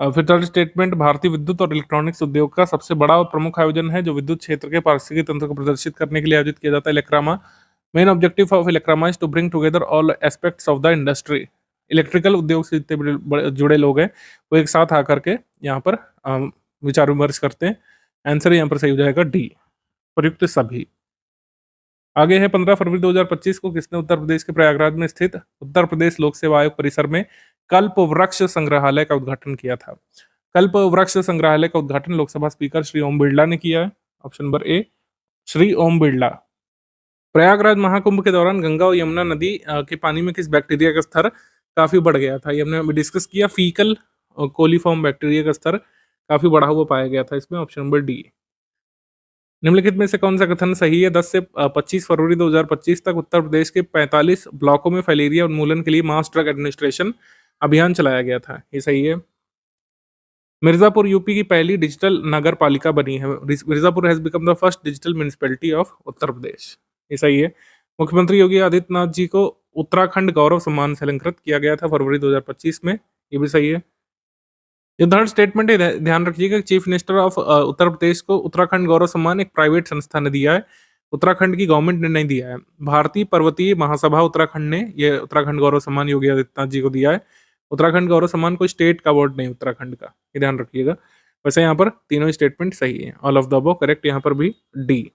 फिर थर्ड स्टेटमेंट, भारतीय विद्युत और इलेक्ट्रॉनिक्स उद्योग का सबसे बड़ा और प्रमुख आयोजन है जो विद्युत क्षेत्र के पारिस्थितिकी तंत्र को प्रदर्शित करने के लिए आयोजित किया जाता है Elecrama. Main objective of Elecrama is to bring together all aspects of the industry. Electrical उद्योग से जितने जुड़े लोग हैं वो एक साथ आकर के यहाँ पर विचार विमर्श करते हैं। आंसर यहाँ पर सही हो जाएगा डी, प्रयुक्त सभी। आगे है, 15 फरवरी 2025 को किसने उत्तर प्रदेश के प्रयागराज में स्थित उत्तर प्रदेश लोक सेवा आयोग परिसर में कल्प वृक्ष संग्रहालय का उद्घाटन किया था? कल्प वृक्ष संग्रहालय का उद्घाटन लोकसभा स्पीकर श्री ओम बिरला ने किया है। Option number A, Shri Om Birla. Prayagraj Mahakumbh के दौरान गंगा और यमुना नदी के पानी में किस बैक्टीरिया का स्तर काफी बढ़ गया था? ये हमने अभी डिस्कस किया, फीकल कोलीफॉर्म बैक्टीरिया का स्तर काफी बढ़ा हुआ पाया गया था इसमें। Option number D. निम्नलिखित में से कौन सा कथन सही है? 10 से 25 फरवरी 2025 तक उत्तर प्रदेश के 45 ब्लॉकों में फाइलेरिया उन्मूलन के लिए मास ड्रग एडमिनिस्ट्रेशन अभियान चलाया गया था। ये सही है। मिर्जापुर यूपी की पहली डिजिटल नगर पालिका बनी है। Mirzapur has become the first digital municipality of Uttar Pradesh. ये सही है। मुख्यमंत्री योगी आदित्यनाथ जी को उत्तराखंड गौरव सम्मान से अलंकृत किया गया था फरवरी 2025 में। ये भी सही है। जो थर्ड स्टेटमेंट है, ध्यान रखिएगा, चीफ मिनिस्टर ऑफ उत्तर प्रदेश को उत्तराखंड गौरव सम्मान एक प्राइवेट संस्था ने दिया है, उत्तराखंड की गवर्नमेंट ने नहीं दिया है। भारतीय पर्वतीय महासभा उत्तराखंड ने ये उत्तराखंड गौरव सम्मान योगी आदित्यनाथ जी को दिया है। उत्तराखंड गौरव सम्मान कोई स्टेट का अवार्ड नहीं उत्तराखंड का, ये ध्यान रखिएगा। वैसे यहाँ पर तीनों स्टेटमेंट सही है, all of the above correct, यहाँ पर भी डी।